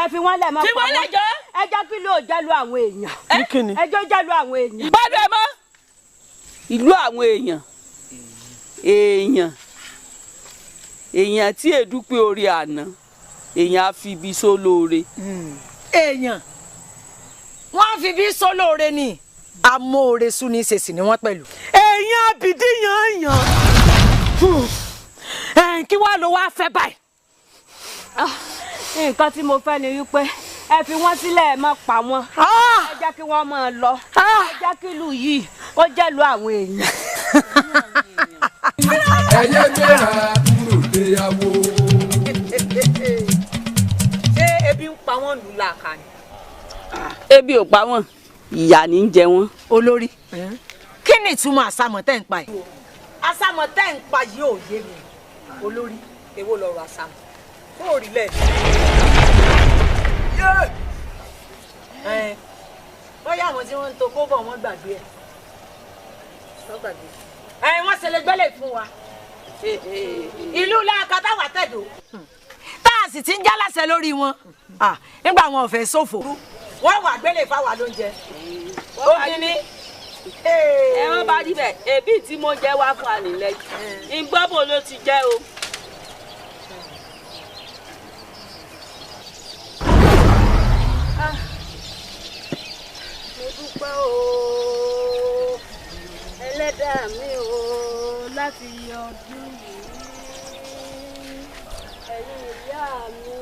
ẹ fi wọ́n lẹ̀ ẹ má pa wọ́n. fi wọ́n lẹ̀ jọ. ẹ jẹ́ kí ló jẹ́ lu àwọn èèyàn. ní kíni. ẹ jẹ́ jẹ́ lu àwọn èèyàn. gbádùn ẹ mọ́. ìlú àwọn èèyàn tí èdúpẹ́ orí àná èèyàn á fi ibi sólóore. èèyàn wọ́n á fi ibi sólóore ni amóore sún ní ìṣèṣì ni wọ́n pẹ̀lú. èèyàn àbìdí yàn kí wàá ló wá fẹ́ báyìí. nǹkan tí mo fẹ́ ni wípé ẹ fi wọ́n sílẹ̀ ẹ má pa wọ́n. ẹ jẹ́ kí wọ́n máa lọ. ẹ jẹ́ kí ìlú yìí kó jẹ́ lu àwọn èèyàn. ẹyẹ gbéra kúrò déyàwó. ṣé ebi ń pa wọ́n lù làkà ni. ebi ò pa wọ́n ìyà ní í jẹ wọ́n. olórí kí ni ìtumọ̀ àsámọ̀ tẹ́ ń pa yìí. àsámọ̀ tẹ́ ń pa yìí ò yé mi. olórí èwo lọ̀rọ̀ àsámọ̀ fún òrìlẹ̀. bóyá àwọn tí wọ́n ń to kóbọ̀ wọ́n gbàgbé ẹ̀. wọ́n ṣe lè gbẹ́lẹ̀ fún wa. ìlú làkà táwa tẹ̀dó. tá a sì ti ń jálàsẹ̀ lórí wọn nígbà wọn ò fẹ́ ṣòfò wọ́n wà gbẹ́lẹ̀ fáwa lóúnjẹ. ó ní ní. ẹ wọ́n bá rí bẹ́ẹ̀ ebi tí mo jẹ́ wá fún ànilẹ́ yìí ìgbọ́bọ̀ ló ti jẹ́ o. mo dúpẹ́ o ẹlẹ́dàá mi o láti ọdún yìí ẹ̀yin ìyá mi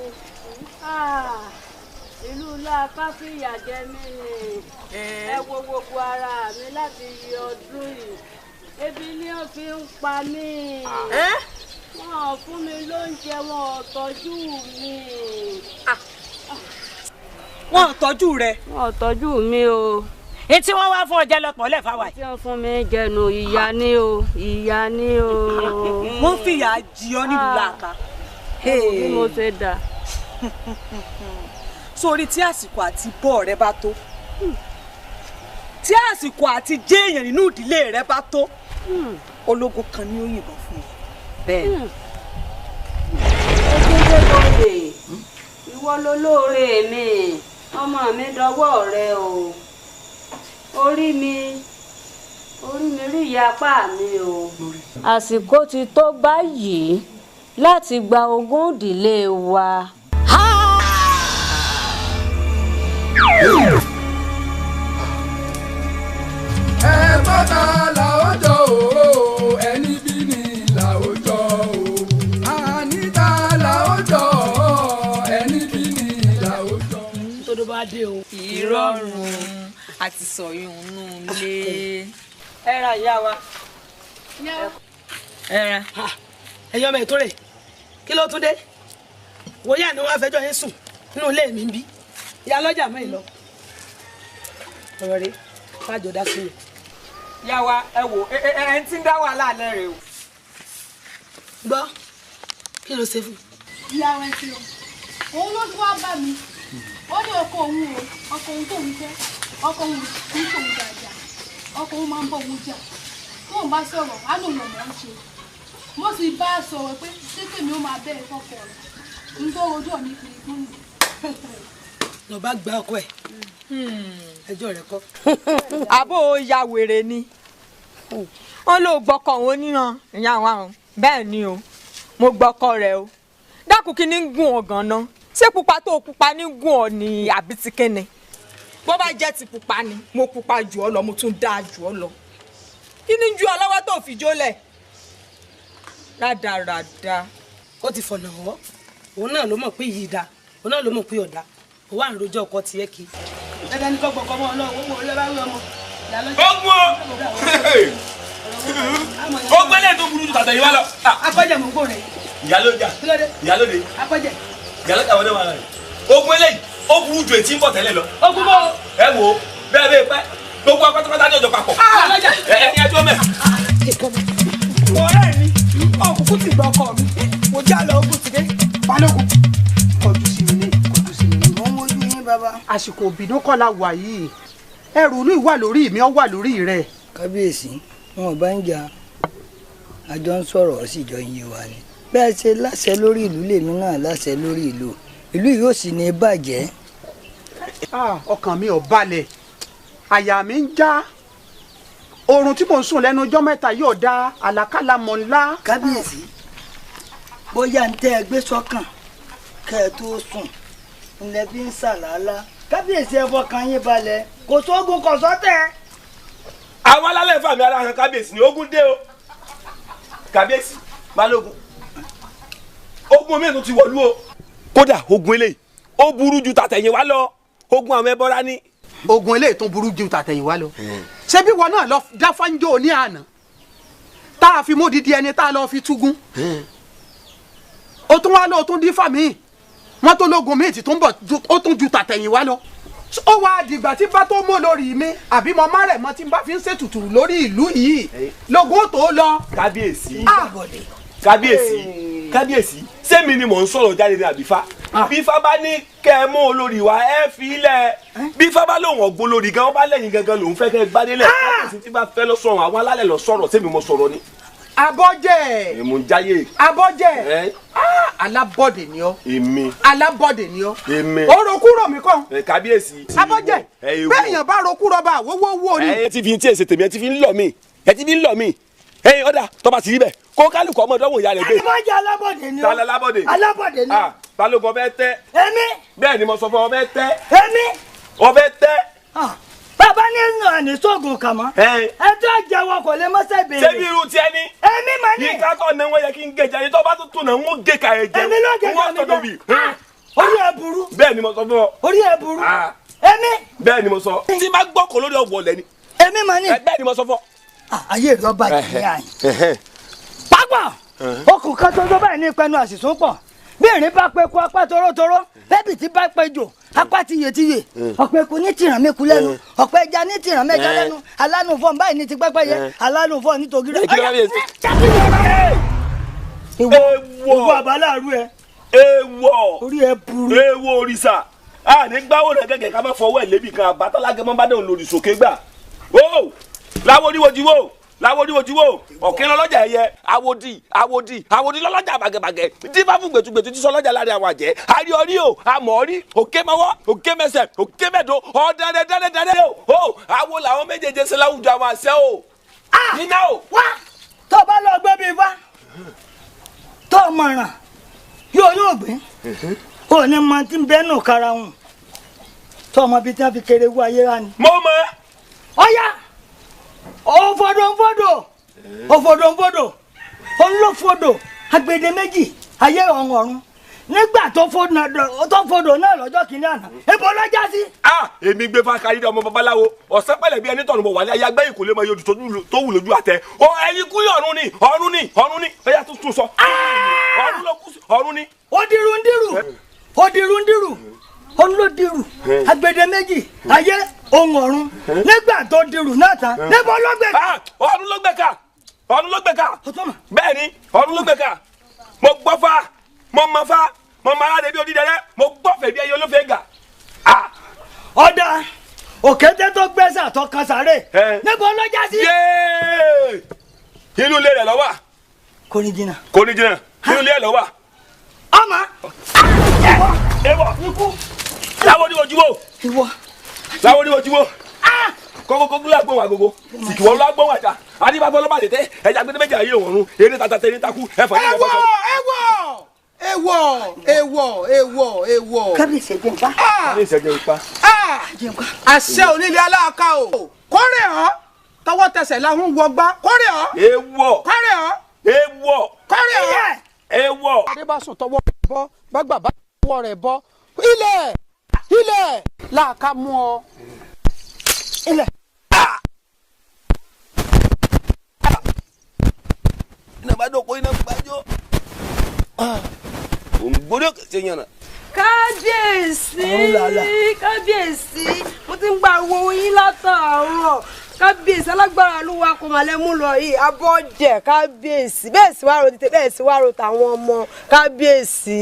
ìlú làkà fìyà jẹ mí ni ẹ wo gbogbo ara mi láti ọdún yìí ebi ni ó fi ń pa mí wọn ò fún mi lóúnjẹ wọn ò tọ́jú mi. wọn ò tọ́jú rẹ. wọn ò tọ́jú mi o. etí wọn wá fún ọjà lọpọ lẹfà wáyé. tí wọn fún mi jẹnu ìyá ni o ìyá ni o. wọn fìyà jí ọ nílùú làkà. bí mo ṣe dà. sórí tí àsìkò àti bọ́ rẹ bá tó tí àsìkò àti jéèyàn nínú ìdílé rẹ bá tó ológun kan ní ó yìnbọn fún ọ. bẹ́ẹ̀ ojúlé lóore ìwọ lolóore mi ọmọ mi dọwọ́ rẹ o orí mi rí ìyá apá mi o. àsìkò ti tó báyìí láti gba ogún ìdílé wa. ẹ bọ́tà làójọ o ẹni bí ni làójọ o àníta làójọ ẹni bí ni làójọ. tó bá dé o. ìrọ̀rùn àti sọ̀yún nù lé. ẹ ra ìyá wa. ẹ ra. ẹ̀yin ọmọ ètò rẹ̀ kí ló tún dé wòye àná wọn afẹjọ́ yẹn sùn nínú ilé mi ń bí ìyá lọ́jà mọ́ ìlọ ọ̀rọ̀ rẹ̀ fàjọ dá sílẹ̀. ìyá wa ẹ wò ẹ ń tí ń dá wàhálà alẹ́ rẹ o. gbọ́ kí ló ṣe fún. ìyá wa ti o òun ló tún wá bá mi ó ní ọkọ òun o ọkọ òun tóun fẹ́ ọkọ òun kì í tóun dáadáa ọkọ òun máa ń bọ̀ òun jà tóun bá sọ̀rọ̀ á lòun ọ̀mọ̀ ń ṣe mo sì bá a sọ̀rọ̀ pé tètè mi ó máa bẹ̀rẹ̀ fọ́kọ rẹ̀ nítorí ojú ọ̀mí kiri fún mi. lọ bá gba ọkọ ẹ ẹjọ́ rẹ̀ kọ́. àbó ya wèrè ni wọn ló gbọ́kọ̀ òun níran ìyá wa o bẹ́ẹ̀ ni o mo gbọ́kọ̀ rẹ̀ o dákun kí ni ń gún ọ ganan ṣé pupa tó pupa ní gún ọ ní àbí ti kéne bó bá jẹ́ ti pupa ni mo pupa jù ọ lọ mo tún dáa jù ọ lọ kí ni ju ọ lọ́wọ́ tó fi jólẹ̀ rádaràda. ó ti fọ̀nà wọ́ òun náà ló mọ̀ pé yìí dáa òun náà ló mọ̀ pé ọ̀dà òun à ń rojọ́ ọkọ tiẹ̀ kí. ẹgbẹ́ ní kọ́kọ́ kọ́ mọ́ ọ náà owó olóbá wí ọmọ. ogun o ó gbẹ́lẹ̀ tó burú ju tàtẹ̀yìn wá lọ. akọ́jẹ̀ mọ̀ ń kó rẹ̀. ìyálójà ìyálóde akọ́jẹ̀. ìyálójà wọlé wà rẹ̀ ogun eléyìí ó burú ju ètí ń bọ̀ tẹ́lẹ̀ lọ. ogun bò. ẹ wo bẹ́ẹ̀ bẹ́ẹ̀ pẹ́ gbogbo apátápátá ní ọjọ́ papọ̀. ẹni ẹjọ́ mẹ́. ọ̀rẹ́ mi ọkùnkùn ti gbọ́ ọkọ mi mo já lọ ogun ti dé balógun kọjú sí mi ní kọjú sí mi ní. mo ń wojú yín bàbá. àsìkò òbínú kọ́ la wà yìí ẹrù inú ìwà lórí mi ó wà lórí rẹ. kábíyèsí wọn ò bá ń jà àjọ ń sọ̀rọ̀ ó sì jọ ń yé wa ni bẹ́ẹ̀ ṣe láṣẹ lórí ìlú lèmi náà láṣẹ lórí ìlú yóò sì ní bàjẹ́. ọkàn mi ò balẹ̀ àyà mi ń já oorun tí mò ń sùn lẹ́nu ọjọ́ mẹ́ta yóò dá àlákàlà mọ̀ ńlá. kábíyèsí bóyá ń tẹ́ ẹ gbé sọ́kàn kẹ́ ẹ tó sùn ńlẹ̀ bí ń ṣàlàálá kábíyèsí ẹ fọkàn yín balẹ̀ kò sóògùn kò sọ́tẹ̀. àwọn alálẹ̀ fàmì ara hàn kábíyèsí ni ogun dé o kábíyèsí balógun ogun omi ètò ti wọ̀lú o. kódà ogun eléyìí ó burú ju tàtẹ̀yìn wá lọ ogun àwọn ẹbọra ní. ogun eléyìí tó burú ju tàtẹ̀yìn wá lọ ṣé bí wọn náà lọ dáfánjó ní àná tá a fi mú didi ẹni tá a lọ fi túgún ó tún wá lọ ó tún dín fàmí wọn tó lógun míì tí tó ń bọ̀ ó tún ju tàtẹ̀yìn wá lọ ó wá dìgbà tí bá tó mú lórí mi àbí mo má rẹ̀ mọ́ tí n bá fi ń ṣètùtù lórí ìlú yìí lógun tó lọ. kábíyèsí kábíyèsí sẹ́mi ni mò ń sọ̀rọ̀ jáde ní àbífá bífá bá ní kẹ́ ẹ mú olórí wa ẹ fi ilẹ̀ bífá bá lòun ọ̀gbọ́n lórí gan ọba lẹ́yìn gangan lòun fẹ́ kẹ́ ẹ gbádélẹ̀ kábíyèsí tí bá fẹ́ lọ sọ̀rọ̀ àwọn alálẹ̀ lọ sọ̀rọ̀ sẹ́mi mo sọ̀rọ̀ ni. abọ́jẹ̀ èmo ń jáyé. abọ́jẹ̀ alábọ̀dé ni ọ́. èmi. alábọ̀dé ni ọ́. èmi. ó rokúrò mi kàn. kábíyèsí. abọ́jẹ̀ bẹ́ẹ̀yàn bá rokúrò bá wọ́wọ́ ni. ẹ ti fi tí èsè tèmi ẹ ti fi ń lọ mí ẹ ti fi ń lọ mí ẹyin ọ̀dà tọ́ba ti rí bẹ́ẹ̀ kó kálukú ọmọ ìdánwò ìyá rẹ̀ gbé. ẹni máa jẹ alábọ̀dé ni o. tala alábọ̀dé. alábọ̀dé ni o. balógun ọbẹ̀ tẹ́. èmi. bẹ́ẹ̀ ni mo sọ fún ọbẹ̀ tẹ́. èmi. ọbẹ̀ tẹ́. bàbá ní àní sóògùn kàmọ́. ẹjọ́ jẹ́wọ́ kò lè mọ́sẹ̀ béèrè. ṣé bí irú tiẹ̀ ni. èmi mà ní. yìí kakọ náà wọ́n yẹ kí n gé jẹ́ tó bá tún tún náà ń gé ka ẹ̀ jẹ́. èmi ló gé ka mi jẹ́. orí ẹ burú. bẹ́ẹ̀ ni mo sọ fún ọ. orí ẹ burú. èmi. bẹ́ẹ̀ ni mo sọ. tí bá gbọ́kọ̀ lórí ọ̀wọ̀ lẹ́ni. èmi mà ní. bẹ́ẹ̀ ni mo sọ fún ọ. ayé rẹ ọba jẹ ní àyè. pápá okùn kan tó tó báyìí ní ìpẹnu àṣìṣún pọ̀ bí ìrìn bá pe ku apá torótoró bẹ́ẹ̀bì tí bá pe jò apá tiyetiye ọ̀pẹ kò ní tìràn mẹ́kù lẹ́nu ọ̀pẹ ẹja ní tìràn mẹ́ja lẹ́nu alánú fọ́ọ̀n báyìí ní ti pẹ́pẹ́yẹ alánú fọ́ọ̀n ní tògìrì. ìwọ àbáláàrú ẹ. èèwọ̀ orí ẹ burú. èèwọ̀ òrìṣà a ní gbáwó rẹ gẹ́gẹ́ ká má fọwọ́ ẹ̀ lébi kan àbátálágẹ́ mọ́ bá dẹ̀ lórí sókè gbà. ó láwo oníwojiwo láwo oníwojiwo ọ̀kẹ́ lọ́lọ́jà ẹ̀yẹ àwòdì lọ́lọ́jà bàgẹ̀bàgẹ̀ tí bá fún gbẹ̀tugbẹ̀tu tí sọlọ́jà láàrin àwọn àjẹ́ àrí orí o àmọ́rí òkè mọ́wọ́ òkè mẹsẹ̀ òkè mẹ́dọ̀ ọ̀dẹ́dẹ́dẹ́dẹ́dẹ́ o àwo làwọn méjèèjì ṣe láwùjọ àwọn àṣẹ o. nínà o. wá tó bá lọ gbé mi wá tó mọ̀ràn yóò gbé ò ní mọ tí ń bẹ́ẹ̀ nù kára wọn tó ọmọ bíi tí wọ́n fi kéré wú ayé rà ni. mo mọ̀. ọ̀ya òfòdò olófòdò agbede méjì ayé ọ̀run nígbà tó fòdò náà lọ́jọ́ kìíní àná ebo lọ́jà sí. èmi gbé fákàrí ọmọ babaláwo ọ̀sẹ̀ pẹ̀lẹ́ bí ẹni tọ̀nù bọ̀ wálé ayé agbẹ́yìn kò lè mọ yọjú tó wù lójú àtẹ ẹyin kú ọ̀run ni ẹ̀yà tuntun sọ ọ̀run ni. òdìrúndìrú olódìrú agbede méjì ayé ohun ọ̀run nígbà tó dirù náà tán níbo ló gbé ká. ọ̀run ló gbé ká bẹ́ẹ̀ ni ọ̀run ló gbé ká mo gbọ́ fa mo mọ fa mo mọ aládé bí odídẹrẹ́ mo gbọ́ fẹ̀ bí ẹyẹ olófẹ́ gà. ọ̀dà òkété tó gbẹ́sẹ̀ àtọkàn sáré níbo ló já sí. inú ilé rẹ̀ ló wà. kò ní jìnnà inú ilé rẹ̀ ló wà. ọmọ ewọ ikú láwo ni ojúwo láwo ni ojúwo kókó gúlẹ̀ gbóhùn àgógó sìkìwọ́ ló gbóhùn àjà adébáfọ́ ọlọ́mọ àtẹ̀tẹ̀ ẹja gbẹdẹ méjì ayé òun eré tata tẹ̀lé takú ẹ̀fọ́ ní ẹ̀fọ́ sọ. èèwọ̀. kábíyèsí ẹ̀jẹ̀ nǹkan. kábíyèsí ẹ̀jẹ̀ nǹkan. àṣẹ onílé aláàká o kórè ọ́ tọwọ́ tẹsẹ̀ làwọn wọgbá kórè ọ́. èèwọ̀. kórè ọ́. èèwọ̀. kórè ọ́. èèwọ̀. adébásùn tọwọ́ rẹ̀ bọ́ bàgbà bá tọwọ́ rẹ̀ bọ́ ilẹ̀ làákà mú ọ. ilẹ̀. iná bá dọ̀kọ́ iná gbájọ́ òǹgbọ́dọ̀ kẹsẹ̀ yànnà. kábíyèsí mo ti ń gba owó yín látàárọ̀ kábíyèsí alágbára ló wá kó malẹ̀ mú lọ yìí abọ́jẹ̀ kábíyèsí bẹ́ẹ̀ sì wá ro tètè bẹ́ẹ̀ sì wá ro tàwọn ọmọ kábíyèsí.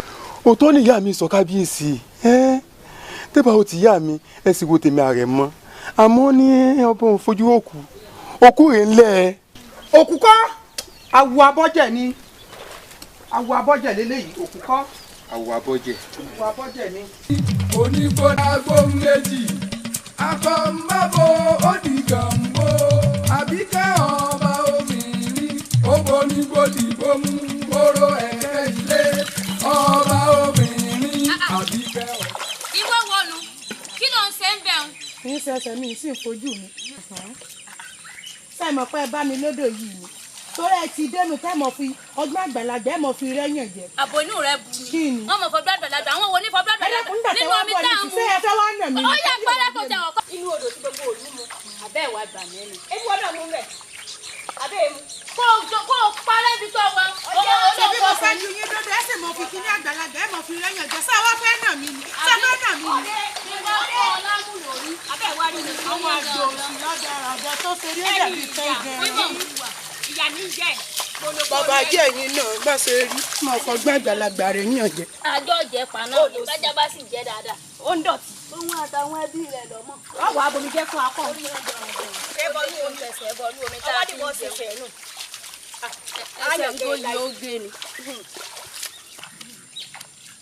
òótọ́ ni ìyá mi sọ kábíyèsí tẹ́bà ó ti yá mi ẹ sì wo tèmi ààrẹ mọ́ àmọ́ ní ọba òun fojú òkú rẹ̀ ńlẹ̀. òkú kọ́ àwọ̀ abọ́jẹ̀ ni àwọ̀ abọ́jẹ̀ lélẹ́yìí òkú kọ́. àwọ̀ abọ́jẹ̀. àwọ̀ abọ́jẹ̀ ni. onígbóná gbóhùn méjì akọ́ńbàbò òdìgànbó àbíkẹ́ ọba obìnrin ògbónígbòdìbò mú oró ẹ̀kẹ́ ilé ọba obìnrin àbíkẹ́ ọba. ìwọ wọnú kí ló ń ṣe ń bẹ̀ ń. kì í ṣẹ̀ṣẹ̀ mi sì ń fojú mi sẹ́mọ̀ pé ẹ bá mi lódò yìí ni torí ẹ ti dénú tẹ́mọ̀ fi ọgbọ́n àgbàlagbà ẹ̀ mọ̀ fi rẹ́yàn jẹ. àbò inú rẹ bu wọn mọ̀ fọgbọ́n àgbàlagbà àwọn wo ní fọgbọ́n àgbàlagbà nínú omi tá à ń mu. ṣé ẹ fẹ́ wá nà mí. ó yẹ pẹ́rẹ́ kó jẹ ọkọ. inú odò tí gbogbo òlu mu abẹ́ ìwà ìgbà mi ẹni. ebi wọn náà mú rẹ. kó o parẹ́ bí tó wà. ṣebí mo fẹ́ lu yín dúdú ẹ sì mọ fi kíní àgbàlagbà ẹ mọ fi rẹ́yìn ọjọ́ sá wá fẹ́ nà mí ni sá fẹ́ nà mí ni. àwọn àjò òsì lọ́jà àjà tó ṣe ní ẹ̀jẹ̀ bíi tẹ́ gan-an. ìyá mi jẹ́ bàbá jẹ́ ẹ̀yin náà bá ṣe rí mo kọ́ gbẹ́ àgbàlagbà rẹ̀ ní ọ̀jẹ̀. àjọ jẹ paná òní bájá bá sì jẹ dáadáa ó ń dọ̀tí. òun àtàwọn ẹbí rẹ̀ lọ́mọ. ọwọ́ abomi jẹ́ fún akọ. ṣé bọ́lú omi tẹ̀sẹ̀ bọ́lú omi tá a ti ń jẹ nù. ayọ̀ tó yẹ ó gbé ni.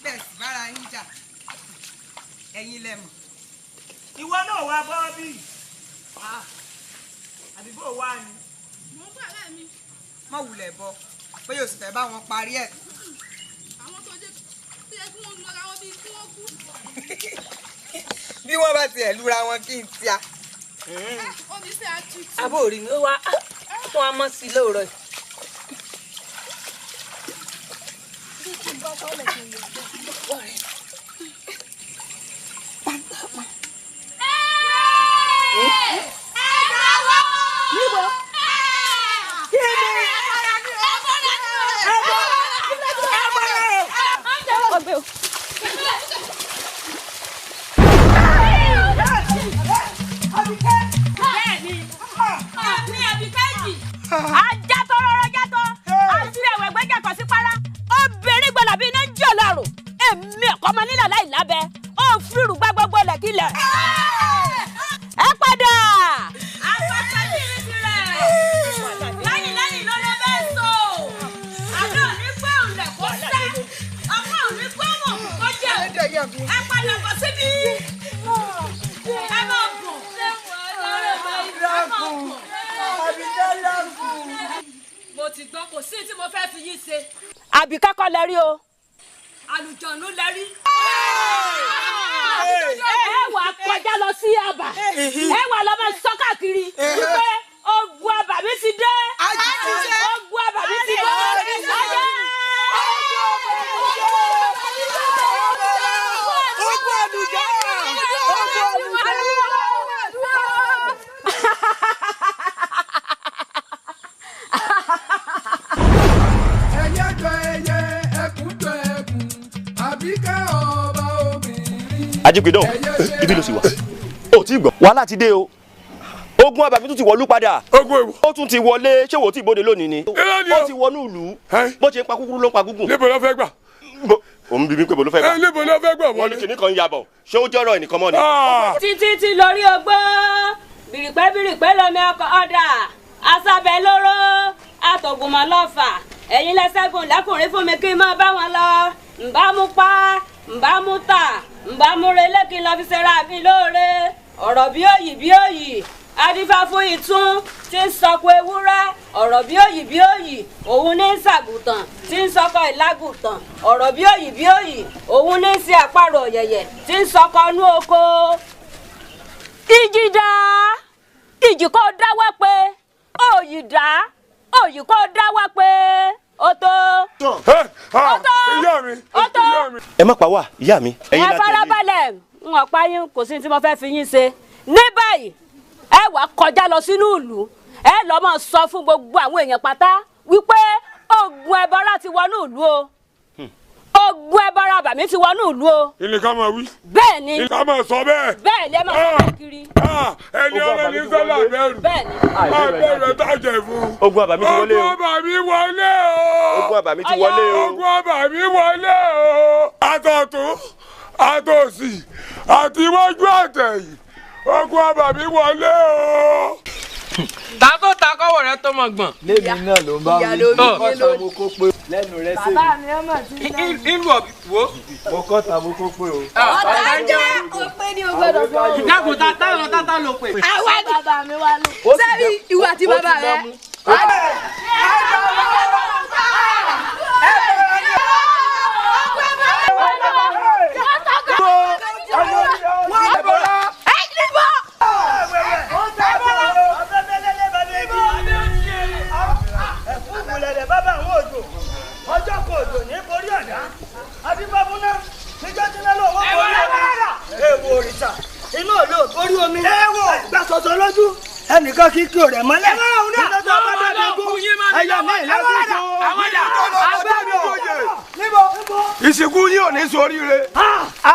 bẹ́ẹ̀ sì bára yín jà ẹ̀yin lẹ́mọ̀. ìwọ náà wá bọ́ bí àdìgbò wá ni. mo ń bọ̀ rẹ̀ mi. mọ̀ wulẹ̀ bọ pé yóò sì fẹ́ bá wọn parí ẹ̀. àwọn tó jẹ́ tó yẹ kí wọ́n lọ́ra wọn bíi kí wọ́n kú. bí wọ́n bá tiẹ̀ lura wọn kí n tíya. omi sí àtúntì. àbò rí ni ó wá fún wa mọ́ sí lóòrọ̀ yìí. níbo kí ni ajátọ rọrọ játọ àti ẹwẹ gbẹjẹkọ sí para obìnrin gbọlà bíi iná jọ lọrùn èmi ẹkọ ọmọ nílà láì lábẹ ó fìrù gbá gbogbo lẹkìlẹ. ẹ padà. àpàtà tí ì ti rẹ̀ lẹ́yìn ló lọ bẹ́ẹ̀ so àbẹ́ òní pé òǹlẹ̀ kó sẹ́ ọmọ òní pé mọ̀ kó jẹ́ ẹ padà bọ̀ síbí ẹ máa bọ̀ mo ti gbọ́ kò sí tí mo fẹ́ fi yín ṣe. àbí kákọ́ lẹ rí o. àlùjọ̀nù lẹ rí. ẹ wà kọjá lọ sí àbà ẹ wà lọ máa sọ káàkiri wípé ogun àbà mi ti dé ogun àbà mi ti dé ọjọ́. ogun àlùjọ ẹyẹ jọ ẹyẹ ẹkùn jọ ẹkùn Àbíkẹ́ ọba obìnrin. ajípidán ibi ló sì wà ó tí gbọ́ wàhálà ti dé o ogun àbàmì tún ti wọlú padà ó tún ti wọlé ṣé wò ó ti bóde lónìí ni ó ti wọnú ìlú bó ṣe ń pa kúkúrú ló ń pa gúngùn. níbo ló fẹ́ gbà. òun bí mi pé bó ló fẹ́ gbà. níbo ló fẹ́ gbà wọ́n ní kinní kan ń yabọ̀ ṣé ó jọ́rọ̀ ẹnìkan mọ́ ni. títí tí lórí ogbó bìrìpẹ́ lómi ọkọ̀ ọ̀dà asábẹ́ lóró àtọ̀gùnmọ̀ lọ́fà ẹ̀yin lẹ́sẹ̀gùn lẹ́kùnrin fún mi kí n máa bá wọn lọ ǹbá mú pa ǹbá mú tà ǹbá mú relé kí n lọ fi ṣera mi lóore ọ̀rọ̀ bí òyì adífá fún ìtún tí ń sọkò ewúrẹ́ ọ̀rọ̀ bí òyì òun ní ṣàgùtàn tí ń sọkò ìlágùtàn ọ̀rọ̀ bí òyì òun ní ṣe àparò ọ̀yẹ̀yẹ̀ tí ń sọkò inú oko. ìjìdá ìjì kò dáwọ́ pé òyì dá òyì kò dáwọ́ pé ó tó. ìyá mi ìyá mi. ẹ má pa wá ìyá mi. ẹ farabalẹ̀ ń ọ̀pá yín kò sí tí mo fẹ́ fi yín ṣe ní báyìí ẹ wá kọjá lọ sínú ìlú ẹ lọ máa sọ fún gbogbo àwọn èèyàn pátá wípé ogun ẹbọra ti wọnú ìlú o ogun ẹbọra àbàmì ti wọnú ìlú o. ilé ká máa wí. bẹ́ẹ̀ ni ilé ká máa sọ bẹ́ẹ̀. bẹ́ẹ̀ ni ẹ máa sọ bẹ́ẹ̀ kiri. ẹni ọ̀rẹ́ ní sọ́lá bẹ́ẹ̀rù. bẹ́ẹ̀ ni. abẹ́rẹ́ tàjẹ̀ fún. ogun àbàmì ti wọlé o. ogun àbàmì wọlé o. ogun àbàmì ti wọlé o. ogun àbàmì wọlé o. àtọ̀tún àtòsì àti iwájú àtẹ̀yìn ogun àbàmì wọlé o. tako takọwọ rẹ tó mọ gbọn. lémi náà ló ń bá mi kọ́ta mo kó pé lẹ́nu rẹ sẹ́mi. bàbá mi ọmọ tí ń dáhùn. ìlú ọ̀bí wo. mo kọ́ta mo kó pé o. ọ̀tá jẹ́ òpin ní ọgbọ́dọ̀ fún un. dákun tata ló pè. àwa ni bàbá mi wá lò. sẹ́rí ìwà tí bàbá rẹ. ọjọ́ kò dò ní borí ọ̀dá adébábúná níjọ́ tí lọ́lọ́ wọ́n borí ọ̀dá èèwọ̀ òrìṣà inú òlò borí omi èèwọ̀ gbàsọ̀sọ̀ lójú ẹnìkan kí kí o rẹ̀ mọ́lẹ̀ níjọ́ tó bá dá ẹ̀yà mi ìlànà ìsìnkú yín ò ní ṣoríire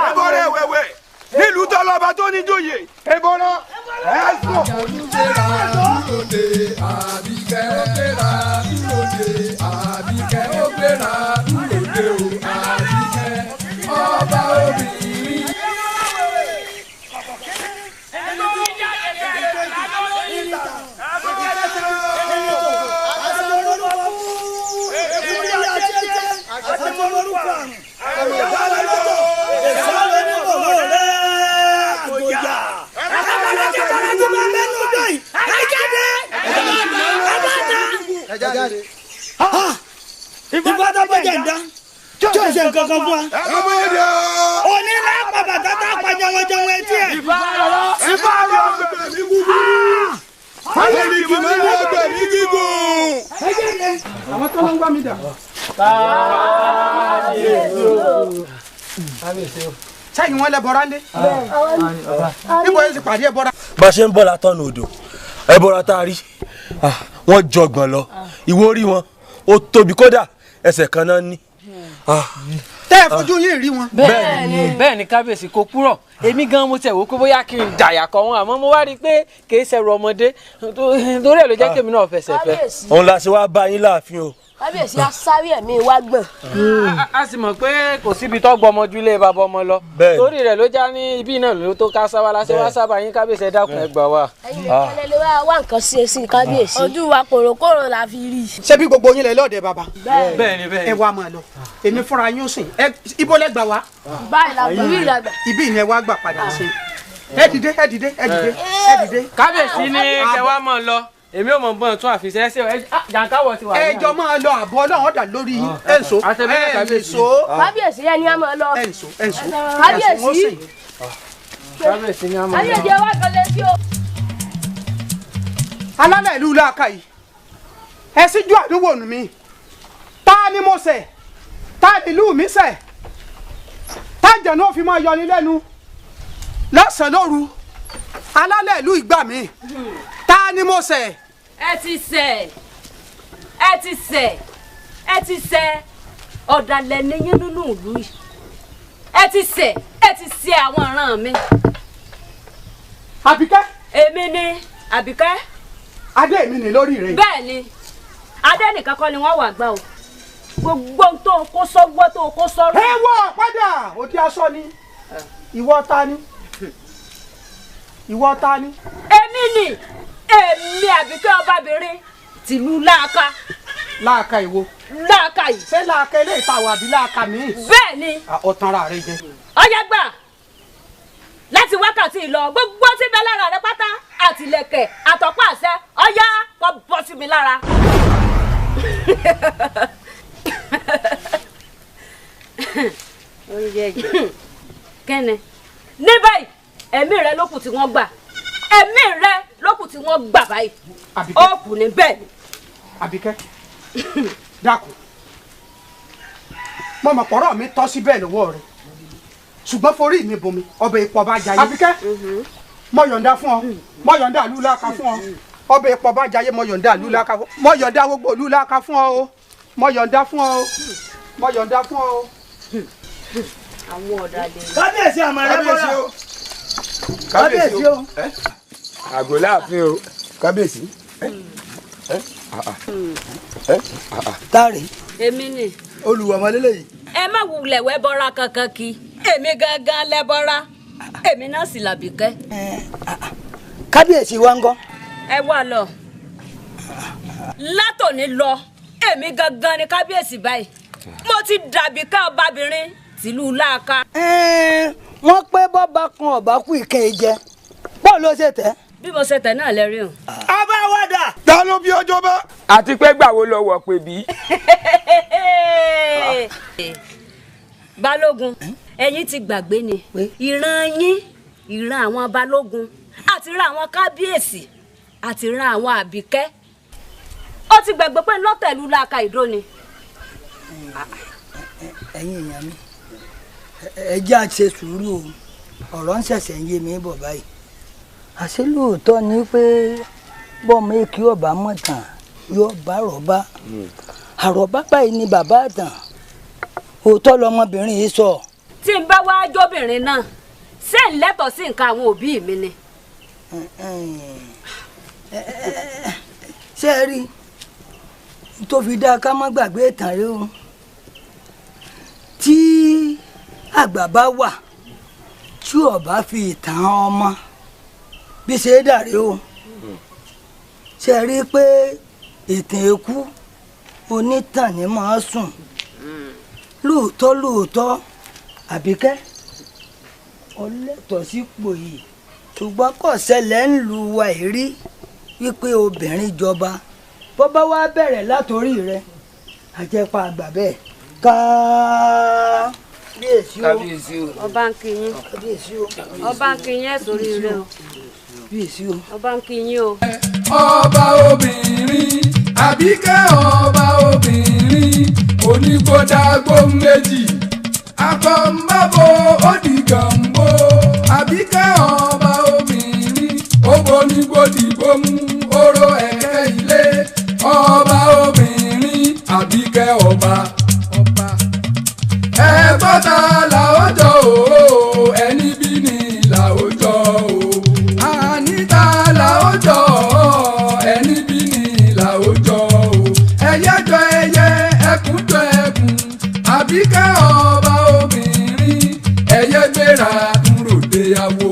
ẹbọrẹ wẹwẹ nílùú tọlọba tó ní joyè ẹbọrọ ẹsùn. Àbíkẹ́ ó gbéra dúróde Àbíkẹ́ ó gbéra dúróde o Àbíkẹ́ ọba obìnrin. Ìfọdà bọjá ń dá tí o ṣe nǹkan kan fún wa. Òní lápá bàtà tá a pa jọwọjọwọ etí ẹ. Ìfá lọ bẹ̀rẹ̀ mi gúgú. Ayé mi kì í máa lọ bẹ̀rẹ̀ mi gígùn. Àwọn tó ń gbá mi dà. Sẹ́yìn wọn lẹ bọ́ra ńlé. Níbo yẹn ti pàdé ẹ bọ́ra. Bá a ṣe ń bọ̀ látọ̀nà odò ẹbọra tá a rí wọ́n jọgbọ̀n lọ ìwọ orí wọn ó tóbi kódà ẹsẹ̀ kan náà ní. Tẹ́ ẹ fojú yín rí wọn. bẹ́ẹ̀ ni kábíyèsí kò kúrọ̀ èmi gan mo tẹ̀ wò pé bóyá kí n jàyà kọ wọn àmọ́ mo wá rí i pé kì í ṣẹrù ọmọdé torí ẹ̀ ló jẹ́ kémi náà fẹsẹ̀ fẹ́. òun la ṣe wá bá yín láàfin o. kábíyèsí asáré ẹ̀mí wá gbọ̀n. a sì mọ̀ pé kò síbi tó gbọmọ ju ilé bàbá ọmọ lọ torí rẹ̀ ló já ní ibi náà ló tó ká sáwá láṣẹ wá sábà yín kábíyèsí ẹ dákun ẹ gbà wá. ẹ̀yin nìkan lè wá nǹkan sí sí kábíyèsí. ojú wa kòròkòrò la fi rí. Ṣé bí gbogbo yín lẹ lọ́ọ̀dẹ bàbá? Bẹ́ẹ̀ni. Ẹ wá máa lọ èmi fúnra yín ó sìn ibo lẹ gbà wá. báyìí la gbà ibi la gbà. Ibi ìyẹn wá gbà padà sí. Ẹ dìde. Kábíyèsí ní kẹwàá mọ̀ lọ èmi ò mọ̀ bọ́n tún àfisẹ́ ṣe jàǹkáwọ̀ ti wà ní. Ẹjọ́ máa lọ àbọ̀ Ọlọ́run dà lórí yín. Ẹ̀ǹso. kábíyèsí ẹni a máa lọ. Ẹ̀ǹso. Kábíyèsí ni a máa lọ. kábíyèsí ẹ wá kan lé sí o. Alálẹ̀ ìlú làákà yìí ẹ síjú àdúgbò nù mí ta ni mo ṣẹ̀ ta ni ìlú mi ṣẹ̀ tájà náà fi máa yọni lẹ́nu lọ́sàn-án lóru alálẹ̀ ìlú ìgbà mi ta ni mo ṣẹ̀. ẹ ti ṣẹ̀ ọ̀dàlẹ̀ ni yín nínú ìlú yìí ẹ ti ṣẹ̀ àwọn ọ̀ràn mi. Àbíkẹ́. Èmi ni Àbíkẹ́. Adé mi ni lórí rẹ. Bẹ́ẹ̀ ni adé nìkan kọ́ ni wọ́n wà gbà o gbogbo tó kó sọ́gbọ́ tó kó sọ́rọ́. ẹ wọ padà òdi aṣọ ni ìwọ ta ni. Èmi ni Àbíkẹ́ ọbabìnrin tìlú Láàká. Láàká ìwo. Láàká yìí. Ṣé Láàká ilé ìtawọ̀ àbí Láàká mi. Bẹ́ẹ̀ ni. Ọ̀tanra rẹ jẹ. Ọ̀yá gbà láti wákàtí ìlọ gbogbo tí bẹ lára rẹ pátá àtìlẹ̀kẹ̀ àtọ̀pá àṣẹ ọ̀yá kó bọ́ sí mi lára. kẹ́ni ní báyìí ẹ̀mí rẹ lókù tí wọ́n gbà báyìí ó kù ní bẹ́ẹ̀ ni. Àbíkẹ́ dákun mo mọ̀ pọ̀rọ̀ mi tọ́ sí bẹ́ẹ̀ lọ́wọ́ rẹ ṣùgbọ́n forí mi bomi ọbẹ̀ ipò ọba jayé. Àbíkẹ́ mo yọ̀ǹda fún ọ mo yọ̀ǹda ìlú Láàká fún ọ ọbẹ̀ ipò ọba jayé mo yọ̀ǹda ìlú Láàká fún ọ mo yọ̀ǹda gbogbo ìlú Láàká fún ọ o mo yọ̀ǹda fún ọ o. àwọn ọ̀dàlẹ̀. Kábíyèsí àmàlẹ́ bọ́lá. Kábíyèsí o. Àgọ́ láàfin o. Kábíyèsí. Táàrí. Èmi ni. Olùwàmọ́ lélẹ́yìí. Ẹ má wulẹ̀ wẹ́ bọ́ra kankan kí èmi gangan lẹ bọ́ra èmi náà sì l'Àbíkẹ́. Kábíyèsí wa ń gọ́. Ẹ wá lọ látòní lọ èmi gangan ni kábíyèsí báyìí mo ti dàbí ká ọbabìnrin tìlú Láàká. Wọ́n pé bọ́ba kan ọ̀bá kú ìkẹ́ ìjẹ bọ́ọ̀ ló ṣe tẹ́. Bí mo ṣe tẹ̀ náà lẹ́rí o. Ọba wàdà. Ta ló bí ọjọ́ bá. Àti pé gbàwo lọ wọ̀ pé bí. Balógun ẹ̀yin ti gbàgbé ni ìran yín ìran àwọn balógun àti ìran àwọn kábíyèsí àti ìran àwọn Àbíkẹ́ ó ti gbàgbé pé lọ́tẹ̀lú Láàká ìdó ni. Ẹ̀yin èèyàn mi ẹ jẹ́ á ṣe sùúrù o ọ̀rọ̀ ń ṣẹ̀ṣẹ̀ ń yé mi bọ̀ báyìí àṣé lóòótọ́ ni pé bọ́ọ̀mù èkì ọ̀bà mọ̀ tán yóò bá àròbá àròbá báyìí ni bàbá àtàn òótọ́ lọmọbìnrin yìí sọ. tí n bá wá jóbìnrin náà ṣé ń lẹ́tọ̀ọ́ sí nǹkan àwọn òbí mi ni. ṣé ẹ rí i tó fi dáa ká má gbàgbé ìtàn rẹ o tí àgbà bá wà tí ò bá fi ìtàn ọmọ bí ṣe é dàrí o ṣe rí i pé ìtàn èkú onítàn ni máa sùn lóòótọ́ Àbíkẹ́ ọlẹ́tọ̀ọ́ sípò yìí ṣùgbọ́n kò ṣẹlẹ̀ ń lu wa ìrí wípé obìnrin jọba bó bá wá bẹ̀rẹ̀ látòrí rẹ àjẹpà àgbà bẹ́ẹ̀ kábíyèsí o ọba ń kí yín ọba ń kí yín ẹ̀ sórí rẹ o ọba ń kí yín o. ọba obìnrin Àbíkẹ́ ọba obìnrin oníkódàgbò méjì akọ̀ǹbàbò òdìgànbò Àbíkẹ́ ọba obìnrin ògbónigbòdìgbòmù oró ẹ̀kẹ́ ilé ọba obìnrin Àbíkẹ́ ọba. ẹ̀gbọ́ta làójọ o ẹni bí ni làójọ o àníta làójọ ẹni bí ni làójọ o ẹyẹ jọ ẹyẹ ẹkùn jọ ẹkùn Àbíkẹ́ ọba obìnrin ẹyẹ gbéra ń ròde àwò.